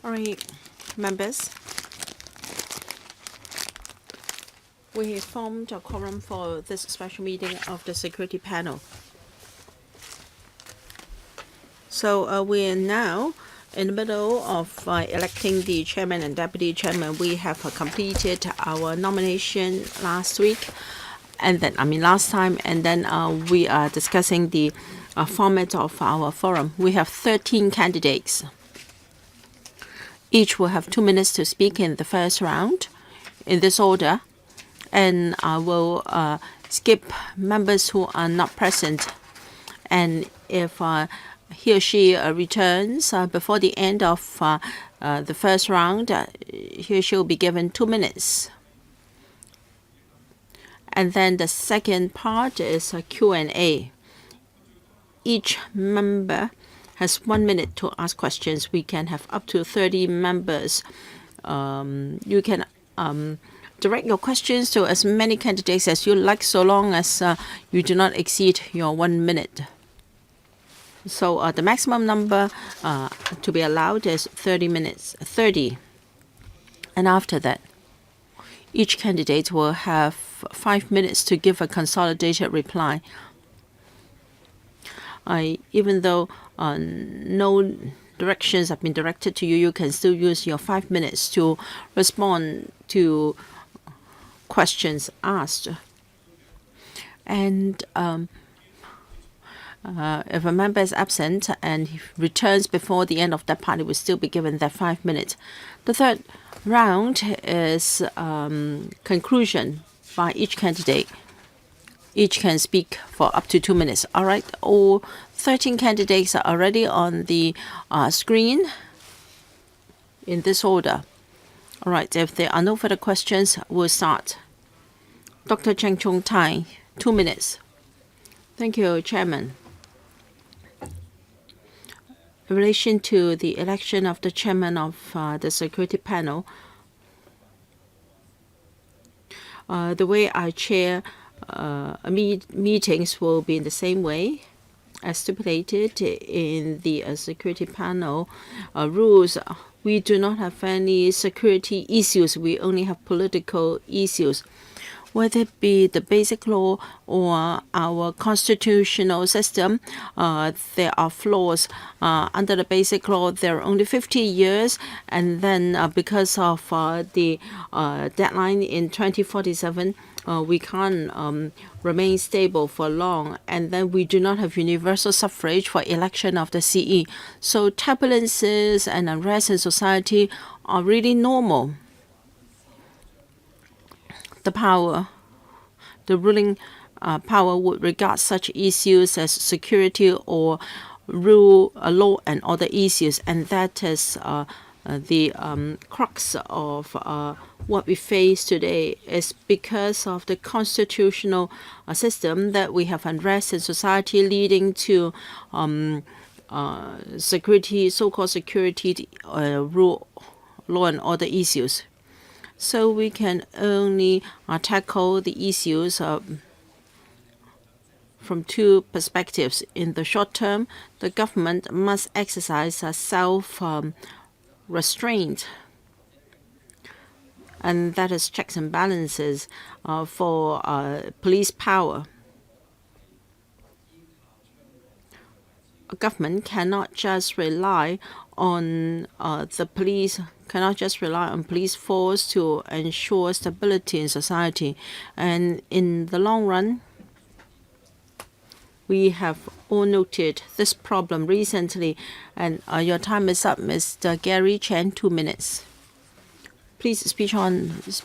All right, members. We have formed a quorum for this special meeting of the security panel. So we are now in the middle of electing the chairman and deputy chairman. We have completed our nomination last week, and then last time, and then we are discussing the format of our forum. We have 13 candidates. Each will have 2 minutes to speak in the first round, in this order, and I will skip members who are not present. And if he or she returns before the end of the first round, he or she will be given 2 minutes. And then the second part is a Q&A. Each member has 1 minute to ask questions. We can have up to 30 members. You can direct your questions to as many candidates as you like, so long as you do not exceed your 1 minute. So the maximum number to be allowed is 30 minutes. 30. And after that, each candidate will have 5 minutes to give a consolidated reply. Even though no directions have been directed to you, you can still use your 5 minutes to respond to questions asked. And if a member is absent and he returns before the end of that part, he will still be given that 5 minutes. The third round is conclusion by each candidate. Each can speak for up to 2 minutes. All right, all 13 candidates are already on the screen in this order. All right, if there are no further questions, we'll start. Dr. Cheng Chung Tai, 2 minutes. Thank you, Chairman. In relation to the election of the chairman of the security panel, the way I chair meetings will be in the same way as stipulated in the security panel rules. We do not have any security issues. We only have political issues. Whether it be the basic law or our constitutional system, there are flaws. Under the basic law, there are only 50 years, and then because of the deadline in 2047, we can't remain stable for long, and then we do not have universal suffrage for election of the CE. So turbulences and unrest in society are really normal. The ruling power would regard such issues as security or law and order issues, and that is the crux of what we face today. Is because of the constitutional system that we have unrest in society, leading to security, so-called security, law and order issues. So we can only tackle the issues from two perspectives. In the short term, the government must exercise self-restraint, and that is checks and balances for police power. A government cannot just rely on police force to ensure stability in society. And in the long run, we have all noted this problem recently. And your time is up, Mr. Gary Chen, 2 minutes. Please speak on the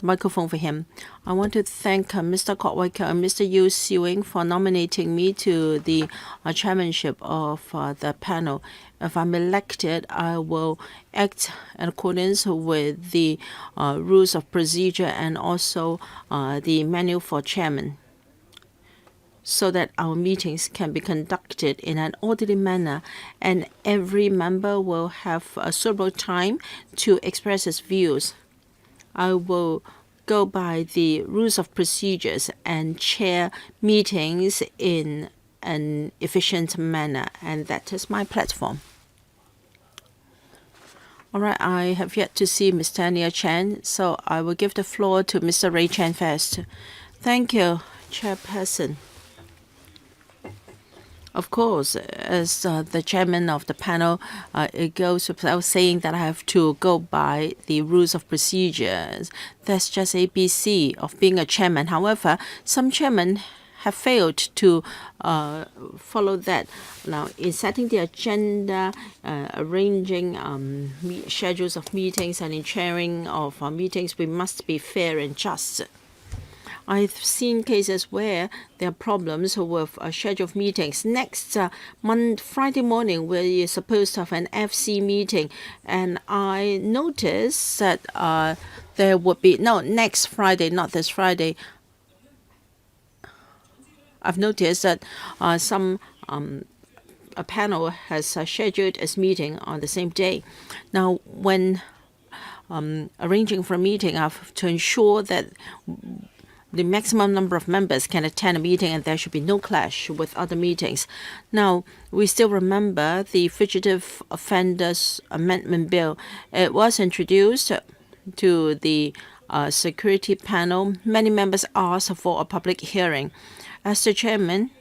microphone for him. I want to thank Mr. Kotwiker and Mr. Yu Siwing for nominating me to the chairmanship of the panel. If I'm elected, I will act in accordance with the rules of procedure and also the manual for chairman, so that our meetings can be conducted in an orderly manner and every member will have a suitable time to express his views. I will go by the rules of procedures and chair meetings in an efficient manner, and that is my platform. All right, I have yet to see Ms. Tania Chen, so I will give the floor to Mr. Ray Chen first. Thank you, Chairperson. Of course, as the chairman of the panel, it goes without saying that I have to go by the rules of procedures. That's just ABC of being a chairman. However, some chairmen have failed to follow that. Now, in setting the agenda, arranging schedules of meetings, and in chairing of meetings, we must be fair and just. I've seen cases where there are problems with scheduled meetings. Next Friday morning, we're supposed to have an FC meeting, and I noticed that there would be next Friday, not this Friday. I've noticed that a panel has scheduled its meeting on the same day. Now, when arranging for a meeting, I have to ensure that the maximum number of members can attend a meeting and there should be no clash with other meetings. Now, we still remember the Fugitive Offenders Amendment Bill. It was introduced to the security panel. Many members asked for a public hearing. As the chairman,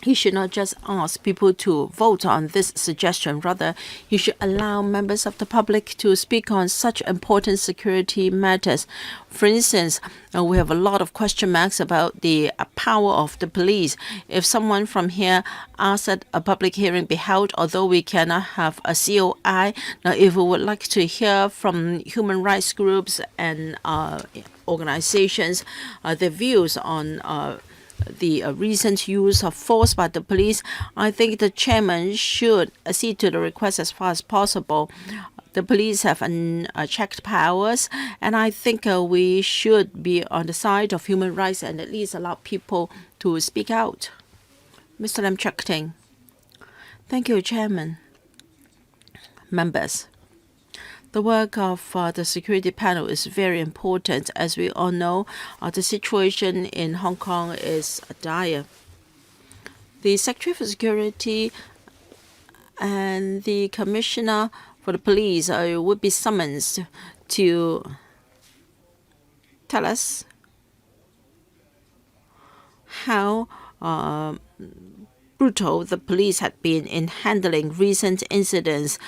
he should not just ask people to vote on this suggestion. Rather, he should allow members of the public to speak on such important security matters. For instance, we have a lot of question marks about the power of the police. If someone from here asks that a public hearing be held, although we cannot have a COI, now if we would like to hear from human rights groups and organizations their views on the recent use of force by the police, I think the chairman should accede to the request as far as possible. The police have unchecked powers, and I think we should be on the side of human rights and at least allow people to speak out. Mr. Lam Cheuk Ting. Thank you, Chairman. Members. The work of the security panel is very important. As we all know, the situation in Hong Kong is dire. The Secretary for Security and the Commissioner for the Police would be summoned to tell us how brutal the police had been in handling recent incidents,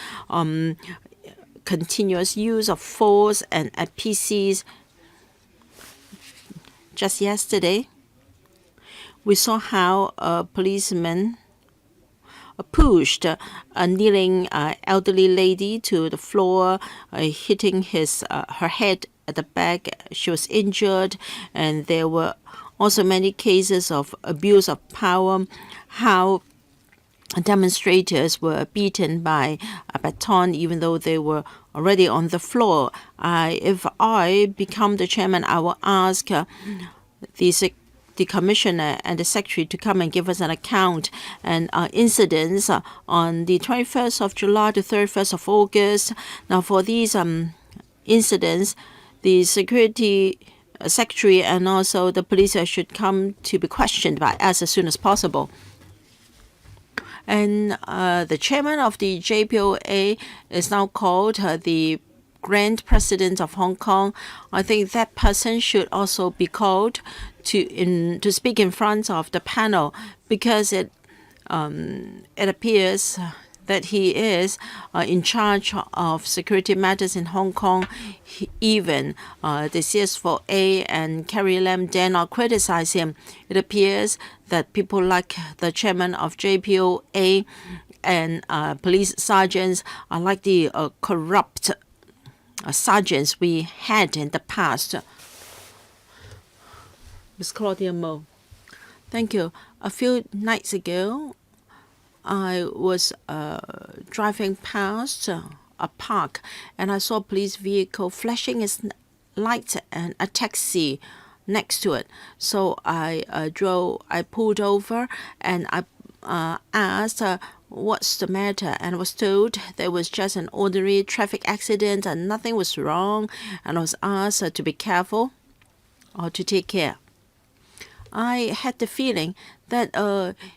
continuous use of force and PCs. Just yesterday, we saw how a policeman pushed a kneeling elderly lady to the floor, hitting her head at the back. She was injured, and there were also many cases of abuse of power, how demonstrators were beaten by a baton even though they were already on the floor. If I become the chairman, I will ask the commissioner and the secretary to come and give us an account and incidents on the 21st of July to 31st of August. Now, for these incidents, the security secretary and also the police should come to be questioned by us as soon as possible. And the chairman of the JPOA is now called the Grand President of Hong Kong. I think that person should also be called to speak in front of the panel, because it appears that he is in charge of security matters in Hong Kong. Even the CS4A and Carrie Lam dare not criticize him. It appears that people like the chairman of JPOA and police sergeants are like the corrupt sergeants we had in the past. Ms. Claudia Mo. Thank you. A few nights ago, I was driving past a park, and I saw a police vehicle flashing its lights and a taxi next to it. So I pulled over, and I asked what's the matter, and I was told there was just an ordinary traffic accident and nothing was wrong, and I was asked to be careful or to take care. I had the feeling that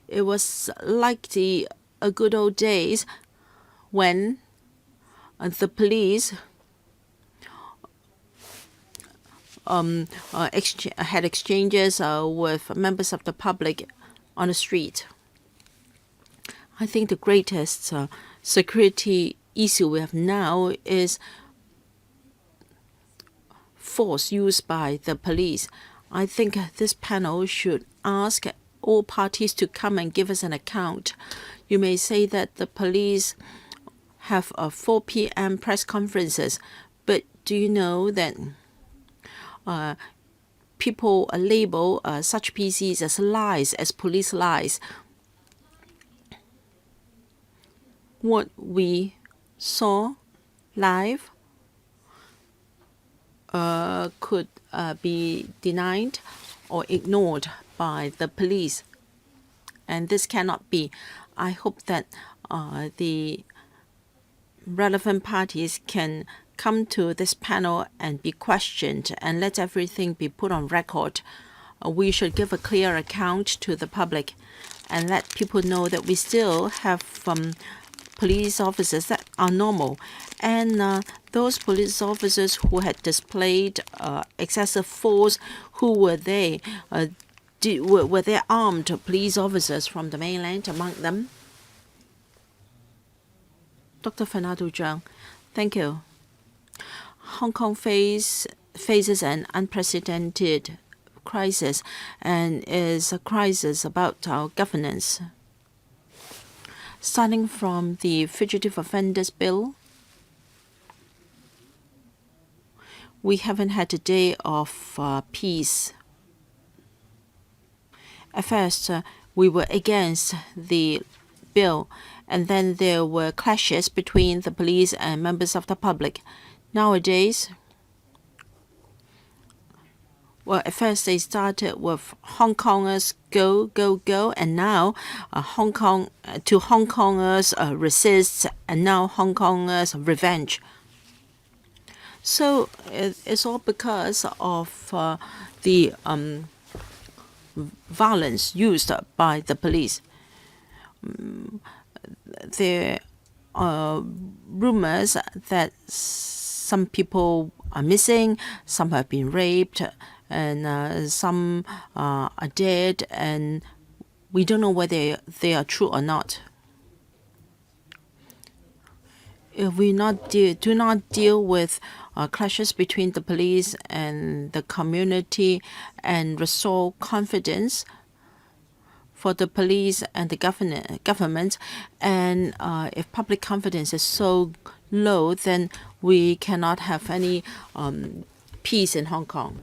it was like the good old days when the police had exchanges with members of the public on the street. I think the greatest security issue we have now is force used by the police. I think this panel should ask all parties to come and give us an account. You may say that the police have 4 p.m. press conferences, but do you know that people label such PCs as lies, as police lies? What we saw live could be denied or ignored by the police, and this cannot be. I hope that the relevant parties can come to this panel and be questioned and let everything be put on record. We should give a clear account to the public and let people know that we still have police officers that are normal. And those police officers who had displayed excessive force, who were they? Were there armed police officers from the mainland among them? Dr. Fernando Zhang, thank you. Hong Kong faces an unprecedented crisis, and is a crisis about our governance. Starting from the Fugitive Offenders Bill, we haven't had a day of peace. At first, we were against the bill, and then there were clashes between the police and members of the public. Nowadays, well, at first they started with Hong Kongers go, go, go, and now Hong Kongers resist, and now Hong Kongers revenge. So it's all because of the violence used by the police. There are rumors that some people are missing, some have been raped, and some are dead, and we don't know whether they are true or not. If we do not deal with clashes between the police and the community and restore confidence for the police and the government, and if public confidence is so low, then we cannot have any peace in Hong Kong.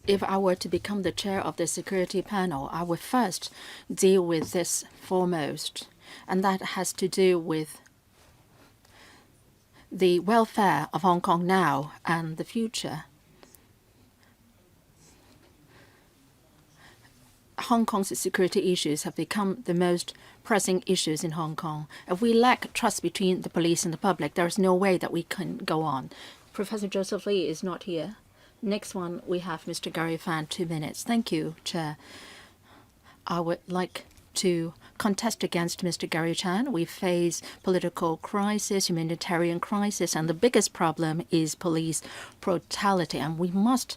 If I were to become the chair of the security panel, I would first deal with this foremost, and that has to do with the welfare of Hong Kong now and the future. Hong Kong's security issues have become the most pressing issues in Hong Kong. If we lack trust between the police and the public, there is no way that we can go on. Professor Joseph Lee is not here. Next one, we have Mr. Gary Fan, 2 minutes. Thank you, Chair. I would like to contest against Mr. Gary Chan. We face political crisis, humanitarian crisis, and the biggest problem is police brutality, and we must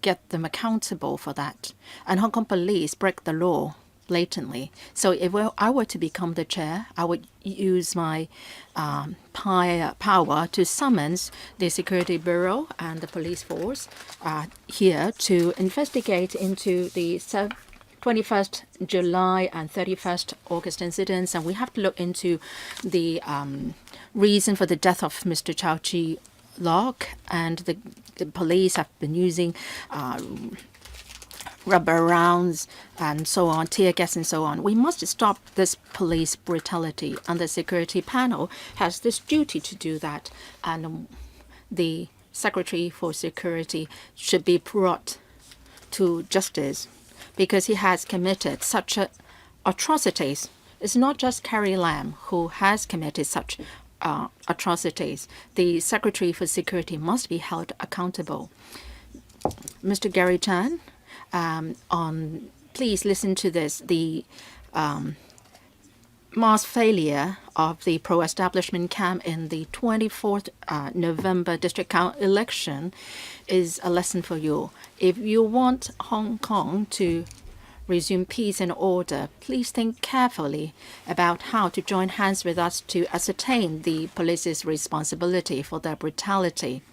get them accountable for that. And Hong Kong police break the law blatantly. So if I were to become the chair, I would use my power to summons the Security Bureau and the police force here to investigate into the 21st July and 31st August incidents, and we have to look into the reason for the death of Mr. Chow Chi Lok, and the police have been using rubber rounds and so on, tear gas and so on. We must stop this police brutality, and the security panel has this duty to do that, and the Secretary for Security should be brought to justice because he has committed such atrocities. It's not just Carrie Lam who has committed such atrocities. The Secretary for Security must be held accountable. Mr. Gary Chan, please listen to this. The mass failure of the pro-establishment camp in the 24th November district council election is a lesson for you. If you want Hong Kong to resume peace and order, please think carefully about how to join hands with us to ascertain the police's responsibility for their brutality.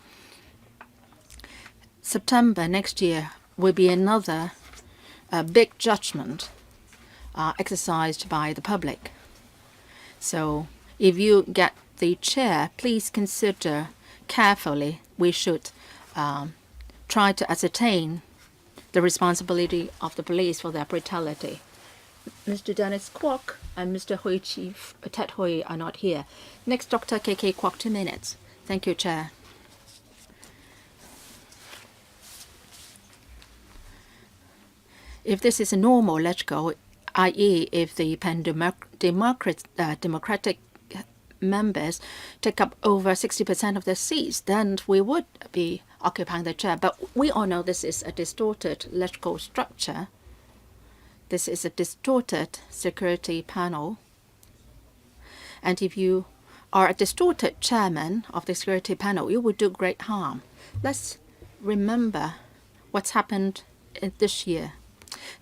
September next year will be another big judgment exercised by the public. So if you get the chair, please consider carefully. We should try to ascertain the responsibility of the police for their brutality. Mr. Dennis Kwok and Mr. Hui Chi Tet Hui are not here. Next, Dr. KK Kwok, 2 minutes. Thank you, Chair. If this is a normal, let's go, i.e. if the Democratic members take up over 60% of the seats, then we would be occupying the chair. But we all know this is a distorted electoral structure. This is a distorted security panel. And if you are a distorted chairman of the security panel, you would do great harm. Let's remember what's happened this year.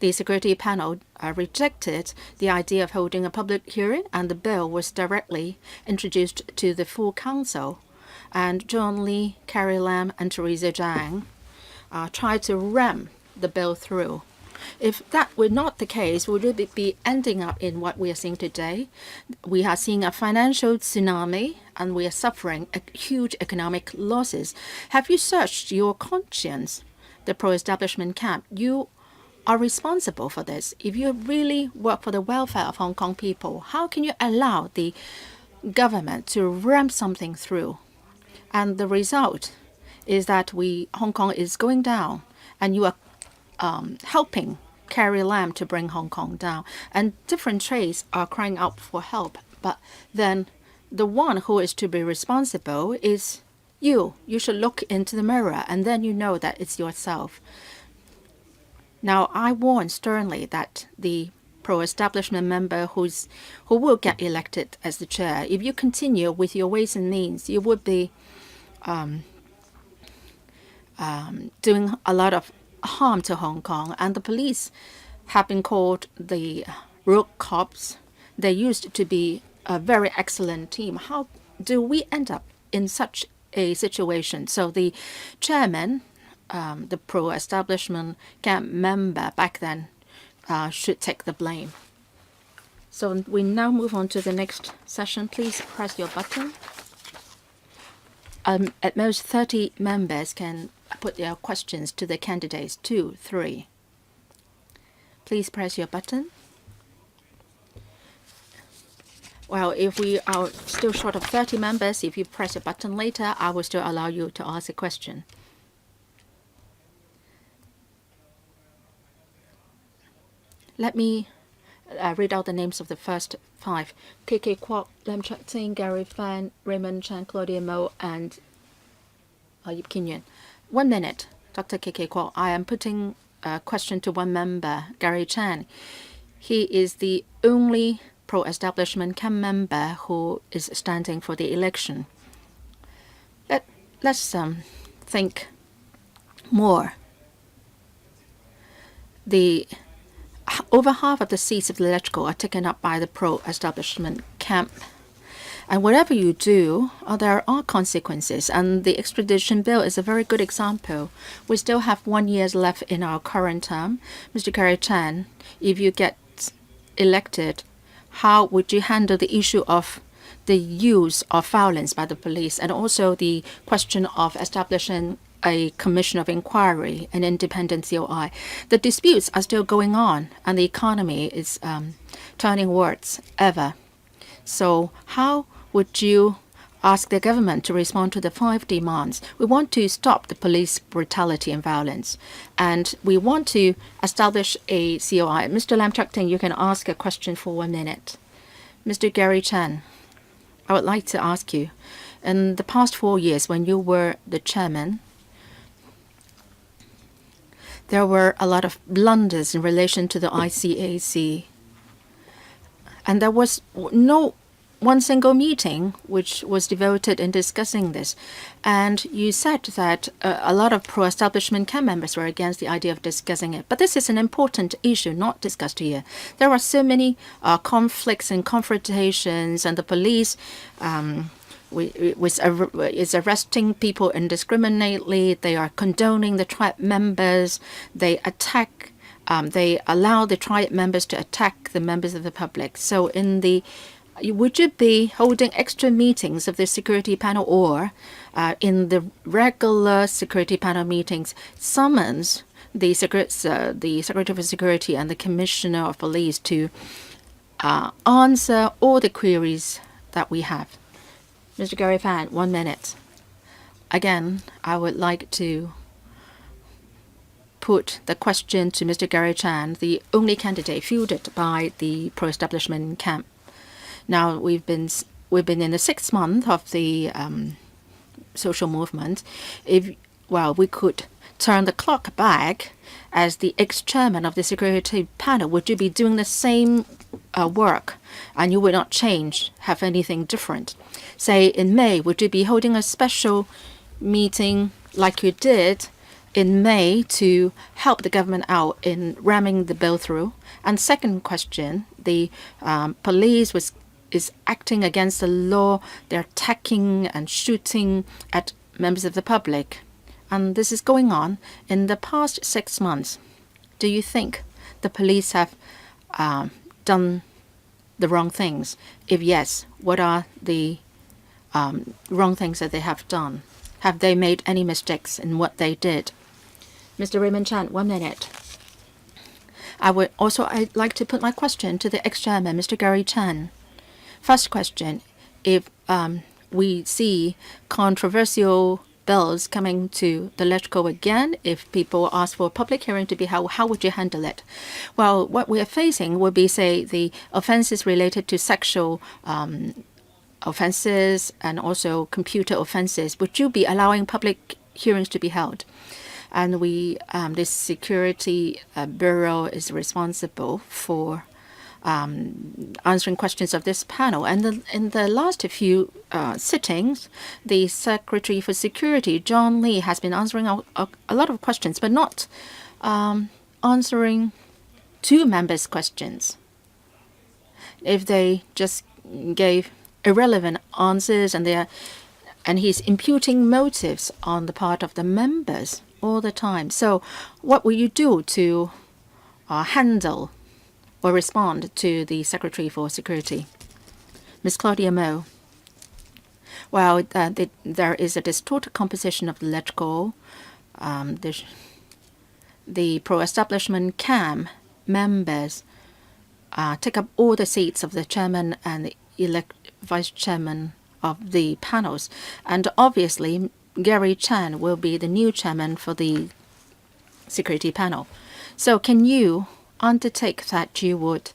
The security panel rejected the idea of holding a public hearing, and the bill was directly introduced to the full council. And John Lee, Carrie Lam, and Theresa Zhang tried to ram the bill through. If that were not the case, we would be ending up in what we are seeing today. We are seeing a financial tsunami, and we are suffering huge economic losses. Have you searched your conscience? The pro-establishment camp, you are responsible for this. If you really work for the welfare of Hong Kong people, how can you allow the government to ram something through? And the result is that Hong Kong is going down, and you are helping Carrie Lam to bring Hong Kong down. And different trades are crying out for help. But then the one who is to be responsible is you. You should look into the mirror, and then you know that it's yourself. Now, I warn sternly that the pro-establishment member who will get elected as the chair, if you continue with your ways and means, you would be doing a lot of harm to Hong Kong. And the police have been called the rogue cops. They used to be a very excellent team. How do we end up in such a situation? So the chairman, the pro-establishment camp member back then, should take the blame. So we now move on to the next session. Please press your button. At most 30 members can put their questions to the candidates, 2, 3. Please press your button. Well, if we are still short of 30 members, if you press a button later, I will still allow you to ask a question. Let me read out the names of the first 5. KK Kwok, Lam Chak Ting, Gary Fan, Raymond Chan, Claudia Mo, and Yip Kin Yuen. 1 minute, Dr. KK Kwok. I am putting a question to one member, Gary Chan. He is the only pro-establishment camp member who is standing for the election. Let's think more. Over half of the seats of the electoral are taken up by the pro-establishment camp. And whatever you do, there are consequences. And the extradition bill is a very good example. We still have 1 year left in our current term. Mr. Gary Chan, if you get elected, how would you handle the issue of the use of violence by the police, and also the question of establishing a commission of inquiry, an independent COI? The disputes are still going on, and the economy is turning worse ever. So how would you ask the government to respond to the 5 demands? We want to stop the police brutality and violence, and we want to establish a COI. Mr. Lam Chak Ting, you can ask a question for 1 minute. Mr. Gary Chan, I would like to ask you, in the past 4 years when you were the chairman, there were a lot of blunders in relation to the ICAC. And there was no one single meeting which was devoted in discussing this. And you said that a lot of pro-establishment camp members were against the idea of discussing it. But this is an important issue not discussed here. There are so many conflicts and confrontations, and the police is arresting people indiscriminately. They are condoning the tribe members. They attack. They allow the tribe members to attack the members of the public. So would you be holding extra meetings of the security panel, or in the regular security panel meetings, summons the Secretary for Security and the Commissioner of Police to answer all the queries that we have? Mr. Gary Fan, 1 minute. Again, I would like to put the question to Mr. Gary Chan, the only candidate fielded by the pro-establishment camp. Now we've been in the 6th month of the social movement. We could turn the clock back as the ex-chairman of the security panel. Would you be doing the same work, and you would not have anything different? Say in May, would you be holding a special meeting like you did in May to help the government out in ramming the bill through? And second question, the police is acting against the law. They're attacking and shooting at members of the public. And this is going on in the past 6 months. Do you think the police have done the wrong things? If yes, what are the wrong things that they have done? Have they made any mistakes in what they did? Mr. Raymond Chan, 1 minute. I'd like to put my question to the ex-chairman, Mr. Gary Chan. First question, if we see controversial bills coming to the electrical again, if people ask for a public hearing to be held, how would you handle it? Well, what we are facing would be, say, the offenses related to sexual offenses and also computer offenses. Would you be allowing public hearings to be held? And this security bureau is responsible for answering questions of this panel. And in the last few sittings, the Secretary for Security, John Lee, has been answering a lot of questions, but not answering two members' questions. If they just gave irrelevant answers, and he's imputing motives on the part of the members all the time. So what will you do to handle or respond to the Secretary for Security? Ms. Claudia Mo. Well, there is a distorted composition of the electoral. The pro-establishment camp members take up all the seats of the chairman and the vice chairman of the panels. And obviously, Gary Chan will be the new chairman for the security panel. So can you undertake that you would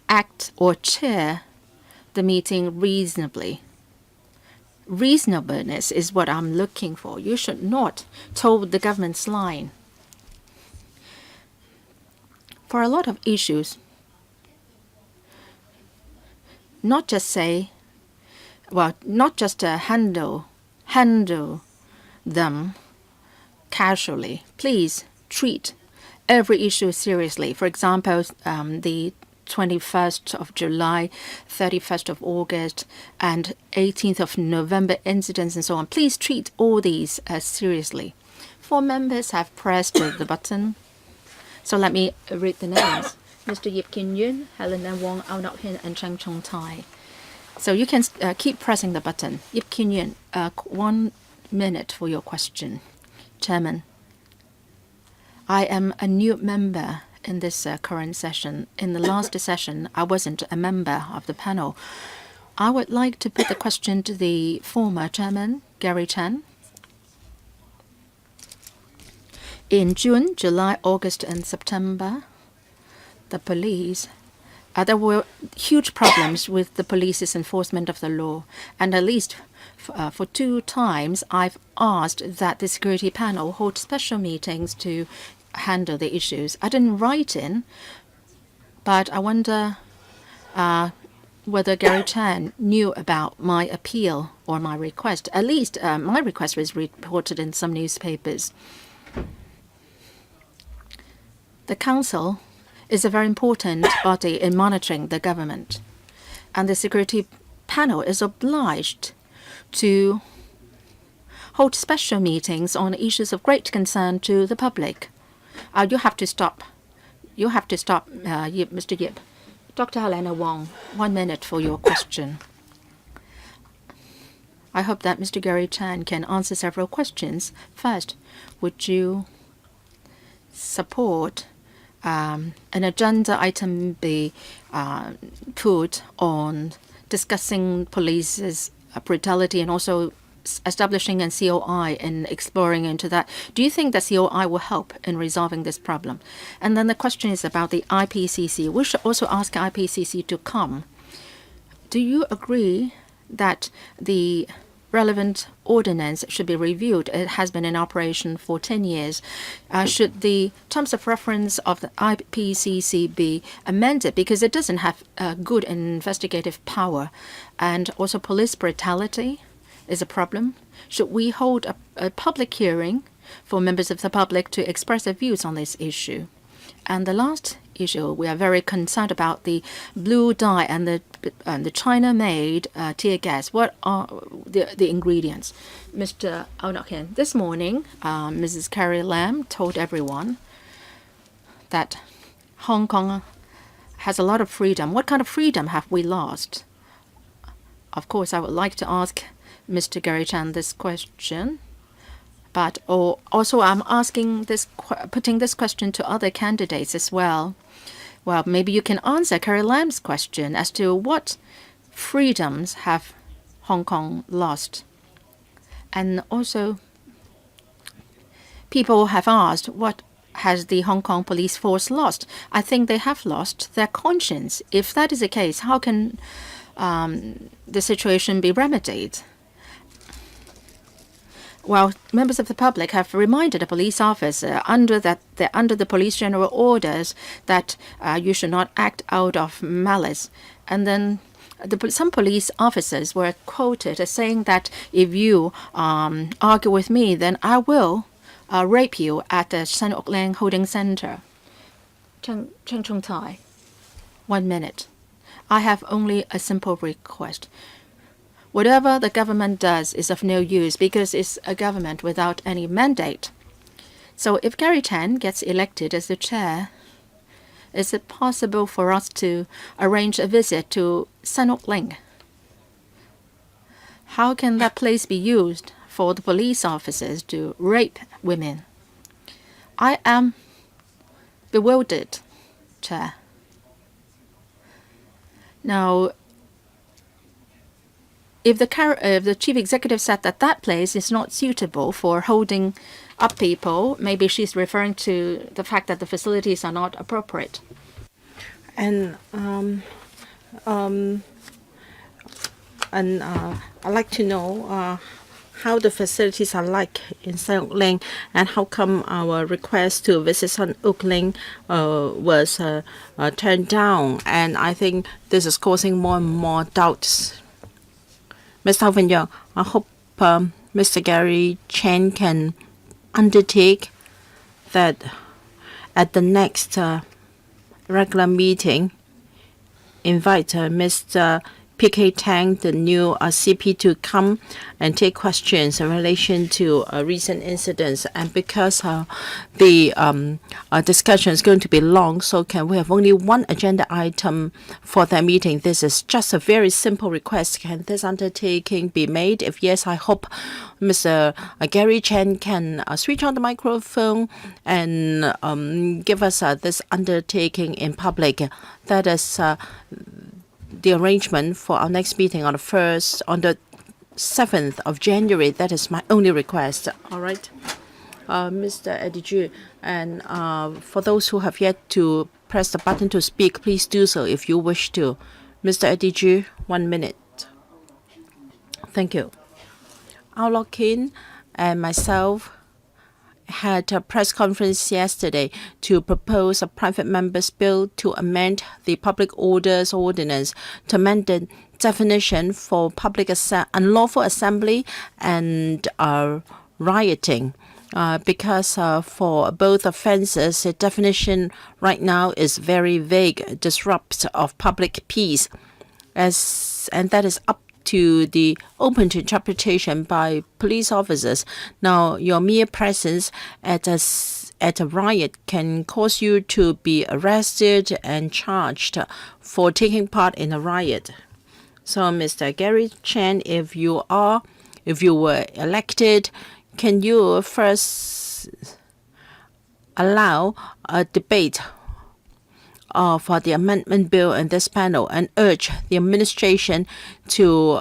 act or chair the meeting reasonably? Reasonableness is what I'm looking for. You should not toe the government's line. For a lot of issues, not just handle them casually. Please treat every issue seriously. For example, the 21st of July, 31st of August, and 18th of November incidents and so on. Please treat all these seriously. 4 members have pressed the button. So let me read the names. Mr. Yip Kin Yun, Helena Wong, Au Nok Hin, and Chang Chong Tai. So you can keep pressing the button. Yip Kin Yun, 1 minute for your question. Chairman, I am a new member in this current session. In the last session, I wasn't a member of the panel. I would like to put the question to the former chairman, Gary Chan. In June, July, August, and September, the police, there were huge problems with the police's enforcement of the law. And at least for 2 times, I've asked that the security panel hold special meetings to handle the issues. I didn't write in, but I wonder, whether Gary Chan knew about my appeal or my request. At least my request was reported in some newspapers. The Council is a very important body in monitoring the government, and the Security Panel is obliged to hold special meetings on issues of great concern to the public. You have to stop. You have to stop, Mr. Yip. Dr. Helena Wong, 1 minute for your question. I hope that Mr. Gary Chan can answer several questions. First, would you support an agenda item be put on discussing police's brutality and also establishing a COI and exploring into that? Do you think that COI will help in resolving this problem? And then the question is about the IPCC. We should also ask IPCC to come. Do you agree that the relevant ordinance should be reviewed? It has been in operation for 10 years. Should the terms of reference of the IPCC be amended because it doesn't have good investigative power? And also police brutality is a problem. Should we hold a public hearing for members of the public to express their views on this issue? And the last issue, we are very concerned about the blue dye and the China-made tear gas. What are the ingredients? Mr. Aonakian, this morning, Mrs. Carrie Lam told everyone that Hong Kong has a lot of freedom. What kind of freedom have we lost? Of course, I would like to ask Mr. Gary Chan this question. But also I'm asking putting this question to other candidates as well. Well, maybe you can answer Carrie Lam's question as to what freedoms have Hong Kong lost. And also, people have asked, what has the Hong Kong police force lost? I think they have lost their conscience. If that is the case, how can the situation be remedied? Well, members of the public have reminded a police officer under the police general orders that you should not act out of malice. And then some police officers were quoted as saying that if you argue with me, then I will rape you at the San Ok Lang Holding Center. Cheng Chung Tai, 1 minute. I have only a simple request. Whatever the government does is of no use because it's a government without any mandate. So if Gary Chan gets elected as the chair, is it possible for us to arrange a visit to San Ok Lang? How can that place be used for the police officers to rape women? I am bewildered, Chair. Now, if the chief executive said that that place is not suitable for holding up people, maybe she's referring to the fact that the facilities are not appropriate. And I'd like to know how the facilities are like in San Ok Lang, and how come our request to visit San Ok Lang was turned down. And I think this is causing more and more doubts. Mr. Hao Wen-young, I hope Mr. Gary Chan can undertake that at the next regular meeting, invite Mr. P.K. Tang, the new CP, to come and take questions in relation to recent incidents. And because the discussion is going to be long, so can we have only one agenda item for that meeting? This is just a very simple request. Can this undertaking be made? If yes, I hope Mr. Gary Chan can switch on the microphone and give us this undertaking in public. That is the arrangement for our next meeting on the 7th of January. That is my only request. All right, Mr. Eddie Ju, and for those who have yet to press the button to speak, please do so if you wish to. Mr. Eddie Ju, 1 minute. Thank you. Ao Lok Kin and myself had a press conference yesterday to propose a private member's bill to amend the Public Orders Ordinance to amend the definition for unlawful assembly and rioting. Because for both offenses, the definition right now is very vague, disrupt of public peace, and that is up to the open to interpretation by police officers. Now, your mere presence at a riot can cause you to be arrested and charged for taking part in a riot. So, Mr. Gary Chen, if you were elected, can you first allow a debate of the amendment bill in this panel and urge the administration to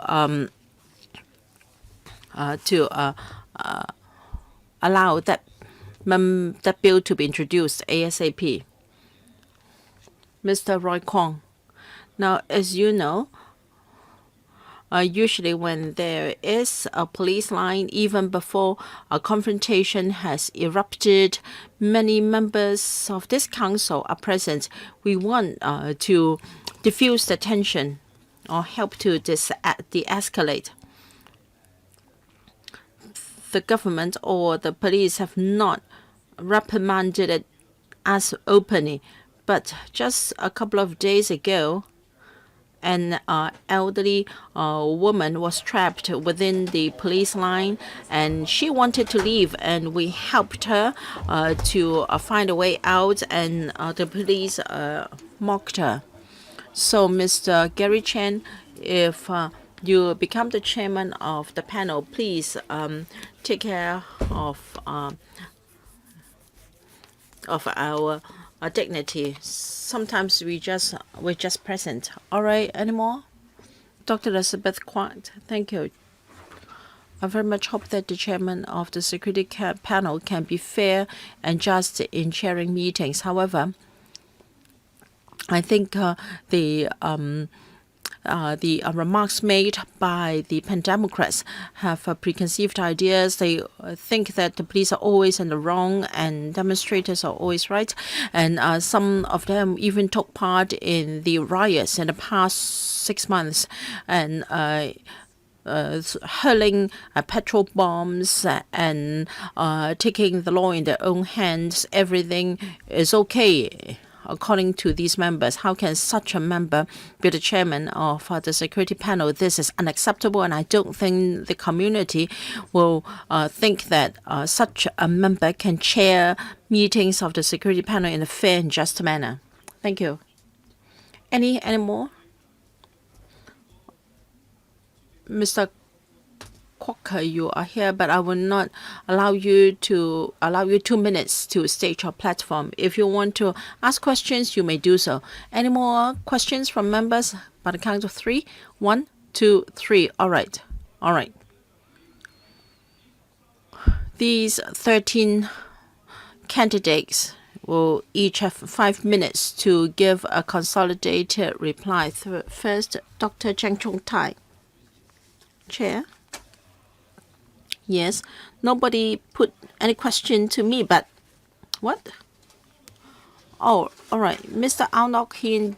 allow that bill to be introduced ASAP? Mr. Roy Kwong. Now, as you know, usually when there is a police line, even before a confrontation has erupted, many members of this council are present. We want to diffuse the tension or help to de-escalate. The government or the police have not reprimanded it as openly, but just a couple of days ago, an elderly woman was trapped within the police line, and she wanted to leave, and we helped her to find a way out, and the police mocked her. So, Mr. Gary Chen, if you become the chairman of the panel, please take care of our dignity. Sometimes we're just present. All right, any more? Dr. Elizabeth Quat, thank you. I very much hope that the chairman of the security panel can be fair and just in chairing meetings. However, I think the remarks made by the Pan-Democrats have preconceived ideas. They think that the police are always in the wrong and demonstrators are always right. And some of them even took part in the riots in the past 6 months and hurling petrol bombs and taking the law in their own hands. Everything is okay. According to these members, how can such a member be the chairman of the security panel? This is unacceptable, and I don't think the community will think that such a member can chair meetings of the security panel in a fair and just manner. Thank you. Any more? Mr. Quokka, you are here, but I will not allow you 2 minutes to state your platform. If you want to ask questions, you may do so. Any more questions from members? By the count of 3. 1, 2, 3. All right. These 13 candidates will each have 5 minutes to give a consolidated reply. First, Dr. Cheng Chung Tai. Chair. Yes, nobody put any question to me, but what? Oh, all right. Mr. Aunok Hin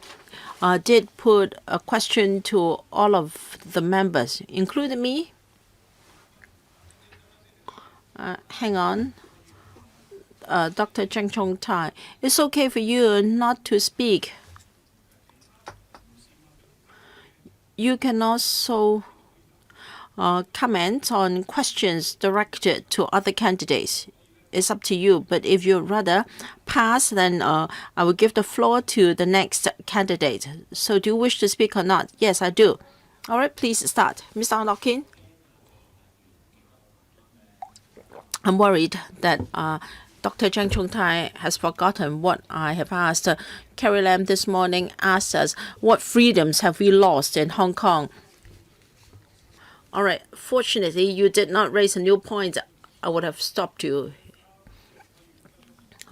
did put a question to all of the members, including me. Hang on. Dr. Cheng Chung Tai, it's okay for you not to speak. You can also comment on questions directed to other candidates. It's up to you, but if you rather pass, then I will give the floor to the next candidate. So do you wish to speak or not? Yes, I do. All right, please start. Mr. Aunok. I'm worried that Dr. Cheng Chung Tai has forgotten what I have asked. Carrie Lam this morning asked us, what freedoms have we lost in Hong Kong? All right. Fortunately, you did not raise a new point. I would have stopped you.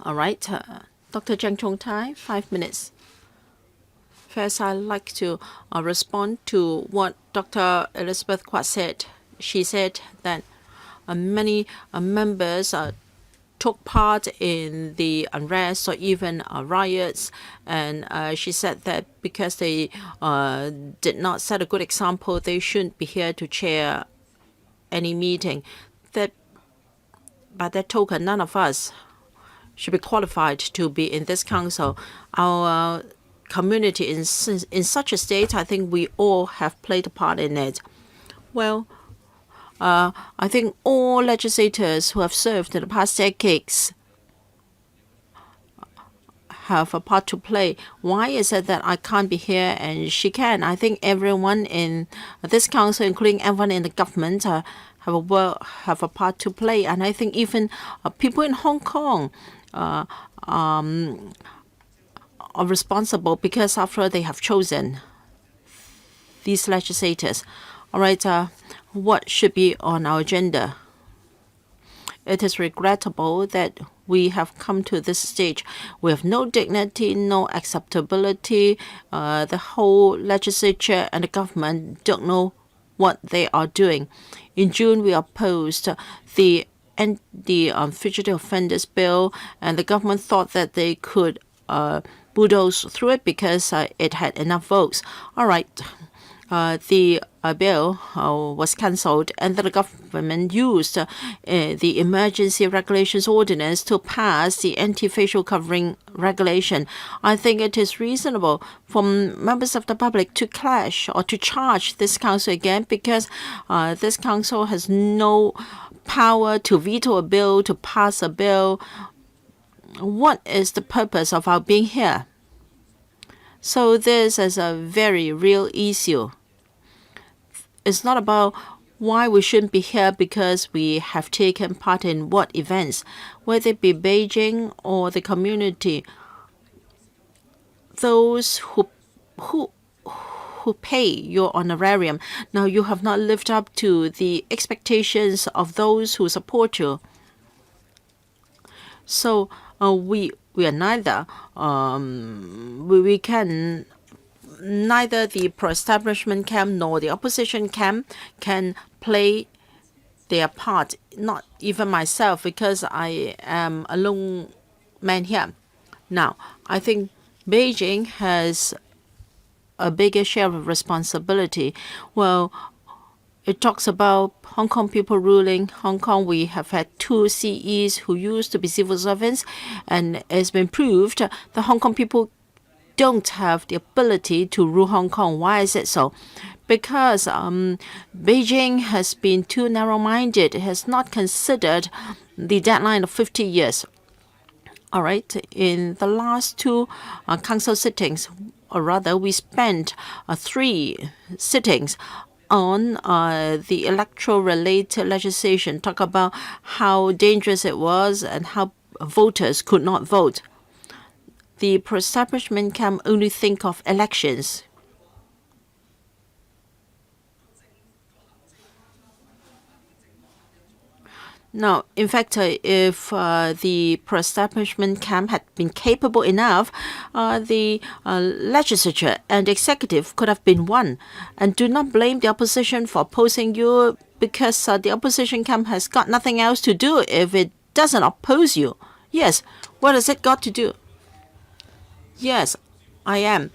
All right. Dr. Cheng Chung Tai, 5 minutes. First, I'd like to respond to what Dr. Elizabeth Quat said. She said that many members took part in the unrest or even riots. And she said that because they did not set a good example, they shouldn't be here to chair any meeting. That, by that token, none of us should be qualified to be in this council. Our community in such a state, I think we all have played a part in it. Well, I think all legislators who have served in the past decades have a part to play. Why is it that I can't be here and she can? I think everyone in this council, including everyone in the government, have a part to play. And I think even people in Hong Kong are responsible, because after all, they have chosen these legislators. All right, what should be on our agenda? It is regrettable that we have come to this stage. We have no dignity, no acceptability. The whole legislature and the government don't know what they are doing. In June, we opposed the Fugitive Offenders Bill, and the government thought that they could bulldoze through it because it had enough votes. All right. The bill was cancelled, and the government used the Emergency Regulations Ordinance to pass the anti-facial covering regulation. I think it is reasonable for members of the public to clash or to charge this council again, because this council has no power to veto a bill, to pass a bill. What is the purpose of our being here? So this is a very real issue. It's not about why we shouldn't be here because we have taken part in what events, whether it be Beijing or the community. Those who pay your honorarium, now you have not lived up to the expectations of those who support you. So we are neither we can. Neither the pro-establishment camp nor the opposition camp can play their part, not even myself, because I am a lone man here. Now, I think Beijing has a bigger share of responsibility. Well, it talks about Hong Kong people ruling Hong Kong. We have had 2 CEs who used to be civil servants, and it's been proved the Hong Kong people don't have the ability to rule Hong Kong. Why is it so? Because Beijing has been too narrow-minded. It has not considered the deadline of 50 years. All right, in the last 2 council sittings, or rather, we spent 3 sittings on the electoral-related legislation, talk about how dangerous it was and how voters could not vote. The pro-establishment camp only think of elections. Now, in fact, if the pro-establishment camp had been capable enough, the legislature and the executive could have been won. And do not blame the opposition for opposing you, because the opposition camp has got nothing else to do if it doesn't oppose you. Yes, what has it got to do? Yes, I am.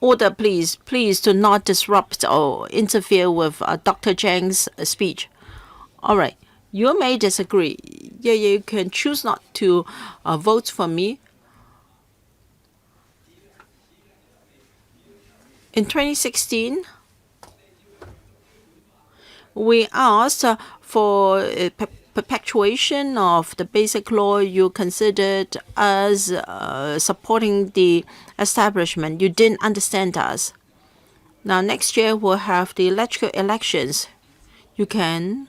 Order, please. Please do not disrupt or interfere with Dr. Zhang's speech. All right. You may disagree. Yeah, you can choose not to vote for me. In 2016, we asked for perpetuation of the basic law. You considered us supporting the establishment. You didn't understand us. Now, next year, we'll have the electoral elections. You can,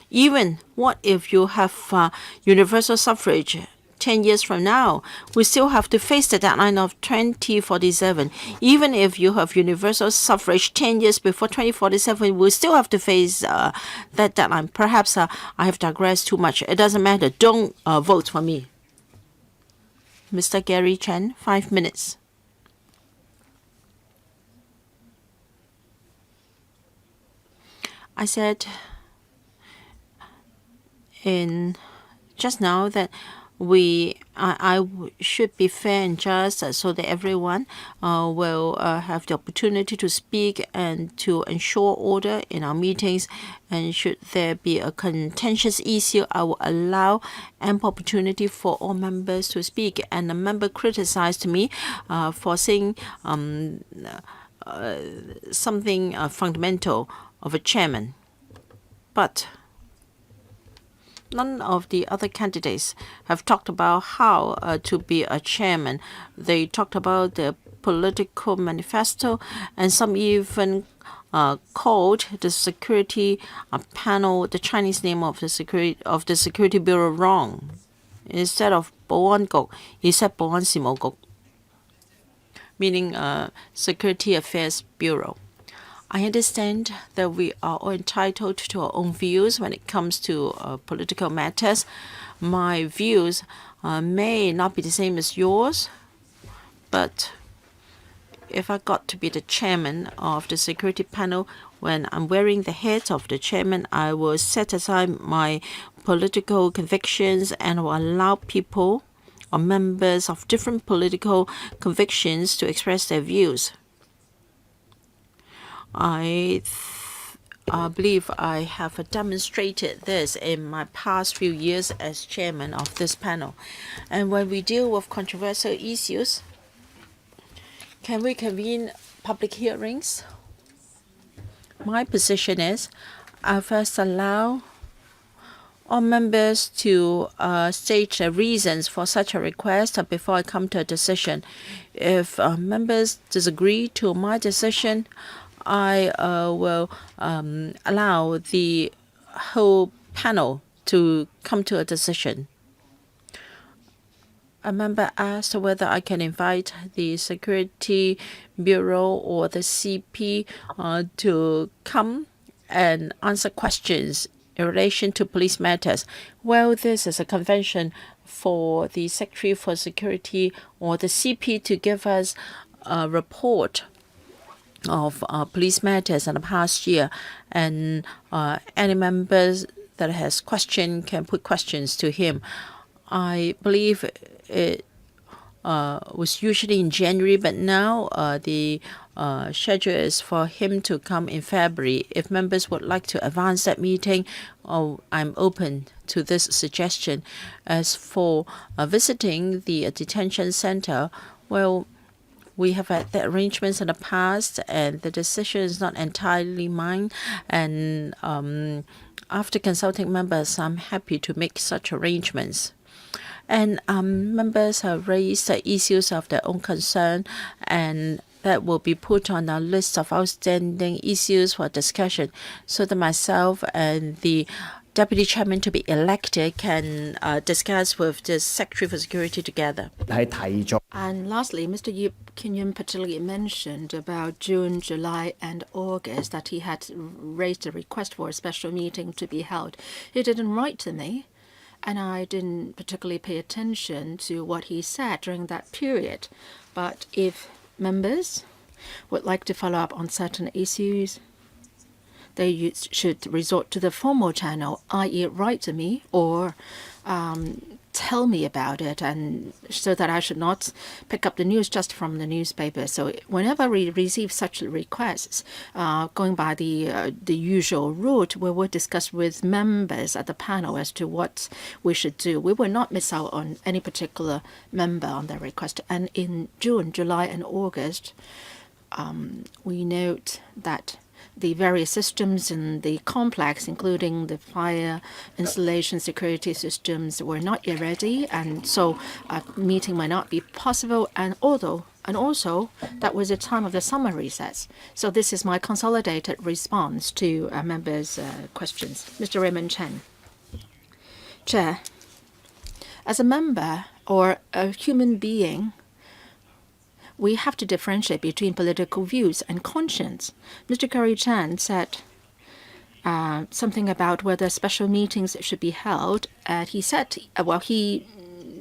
even what if you have universal suffrage 10 years from now, we still have to face the deadline of 2047. Even if you have universal suffrage 10 years before 2047, we'll still have to face that deadline. Perhaps I have digressed too much. It doesn't matter. Don't vote for me. Mr. Gary Chen, 5 minutes. I said in just now that should be fair and just so that everyone will have the opportunity to speak and to ensure order in our meetings. And should there be a contentious issue, I will allow ample opportunity for all members to speak. And a member criticized me for saying something fundamental of a chairman. But none of the other candidates have talked about how to be a chairman. They talked about the political manifesto, and some even called the security panel, the Chinese name of the security bureau, wrong. Instead of 保安局, he said 保安事務局, meaning Security Affairs Bureau. I understand that we are all entitled to our own views when it comes to political matters. My views may not be the same as yours, but if I got to be the chairman of the security panel, when I'm wearing the hat of the chairman, I will set aside my political convictions and will allow people or members of different political convictions to express their views. I believe I have demonstrated this in my past few years as chairman of this panel. And when we deal with controversial issues, can we convene public hearings? My position is I first allow all members to state the reasons for such a request before I come to a decision. If members disagree to my decision, I will allow the whole panel to come to a decision. A member asked whether I can invite the Security Bureau or the CP to come and answer questions in relation to police matters. Well, this is a convention for the Secretary for Security or the CP to give us a report of police matters in the past year, and any members that has question can put questions to him. I believe it was usually in January, but now the schedule is for him to come in February. If members would like to advance that meeting, I'm open to this suggestion. As for visiting the detention center, well, we have had the arrangements in the past, and the decision is not entirely mine. And after consulting members, I'm happy to make such arrangements. And members have raised the issues of their own concern, and that will be put on our list of outstanding issues for discussion, so that myself and the Deputy Chairman to be elected can discuss with the Secretary for Security together. And lastly, Mr. Yip Kim-yun particularly mentioned about June, July, and August that he had raised a request for a special meeting to be held. He didn't write to me, and I didn't particularly pay attention to what he said during that period. But if members would like to follow up on certain issues, they should resort to the formal channel, i.e. write to me or tell me about it, and so that I should not pick up the news just from the newspaper. So whenever we receive such requests, going by the usual route, we will discuss with members at the panel as to what we should do. We will not miss out on any particular member on their request. And in June, July, and August, we note that the various systems in the complex, including the fire installation security systems, were not yet ready, and so a meeting might not be possible. And also that was the time of the summer recess. So this is my consolidated response to members' questions. Mr. Raymond Chen. Chair, as a member or a human being, we have to differentiate between political views and conscience. Mr. Curry Chan said something about whether special meetings should be held. He said, he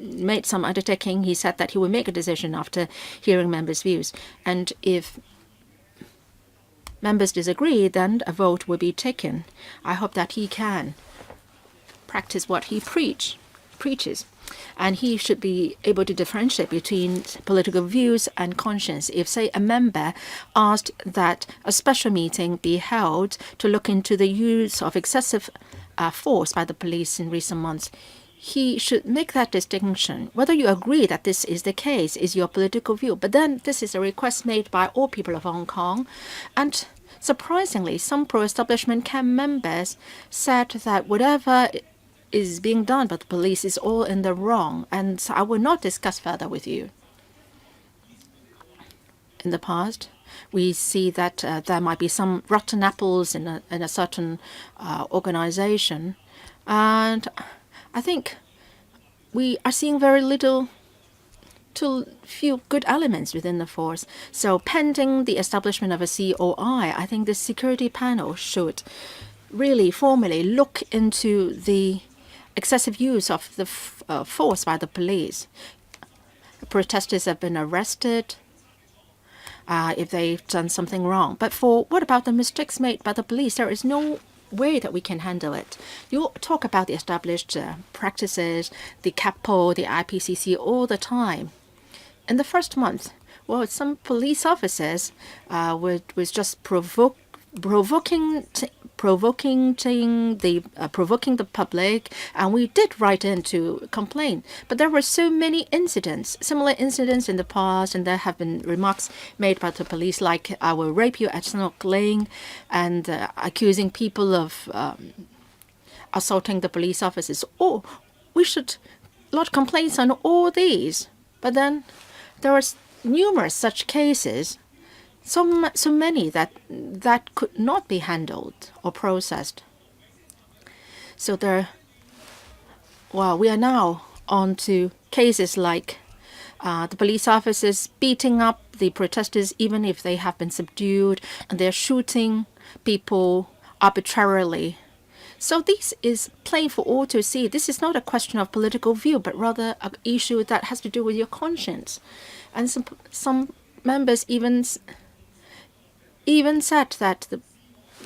made some undertaking. He said that he would make a decision after hearing members' views. And if members disagree, then a vote will be taken. I hope that he can practice what he preached. preaches. And he should be able to differentiate between political views and conscience. If, say, a member asked that a special meeting be held to look into the use of excessive force by the police in recent months, he should make that distinction. Whether you agree that this is the case is your political view, but then this is a request made by all people of Hong Kong. And surprisingly, some pro-establishment camp members said that whatever is being done by the police is all in the wrong, and I will not discuss further with you. In the past, we see that there might be some rotten apples in a certain organization, and I think we are seeing very little to few good elements within the force. So pending the establishment of a COI, I think the security panel should really formally look into the excessive use of the force by the police. Protesters have been arrested if they've done something wrong. But what about the mistakes made by the police? There is no way that we can handle it. You talk about the established practices, the CAPO, the IPCC all the time. In the first month, well, some police officers was just provoking the public, and we did write in to complain. But there were so many incidents, similar incidents in the past, and there have been remarks made by the police like, "I will rape you" at Snook Lane, and accusing people of assaulting the police officers. Oh, we should lodge complaints on all these. But then there are numerous such cases. So many that could not be handled or processed. So we are now on to cases like the police officers beating up the protesters even if they have been subdued, and they're shooting people arbitrarily. So this is plain for all to see. This is not a question of political view, but rather an issue that has to do with your conscience. And some members even said that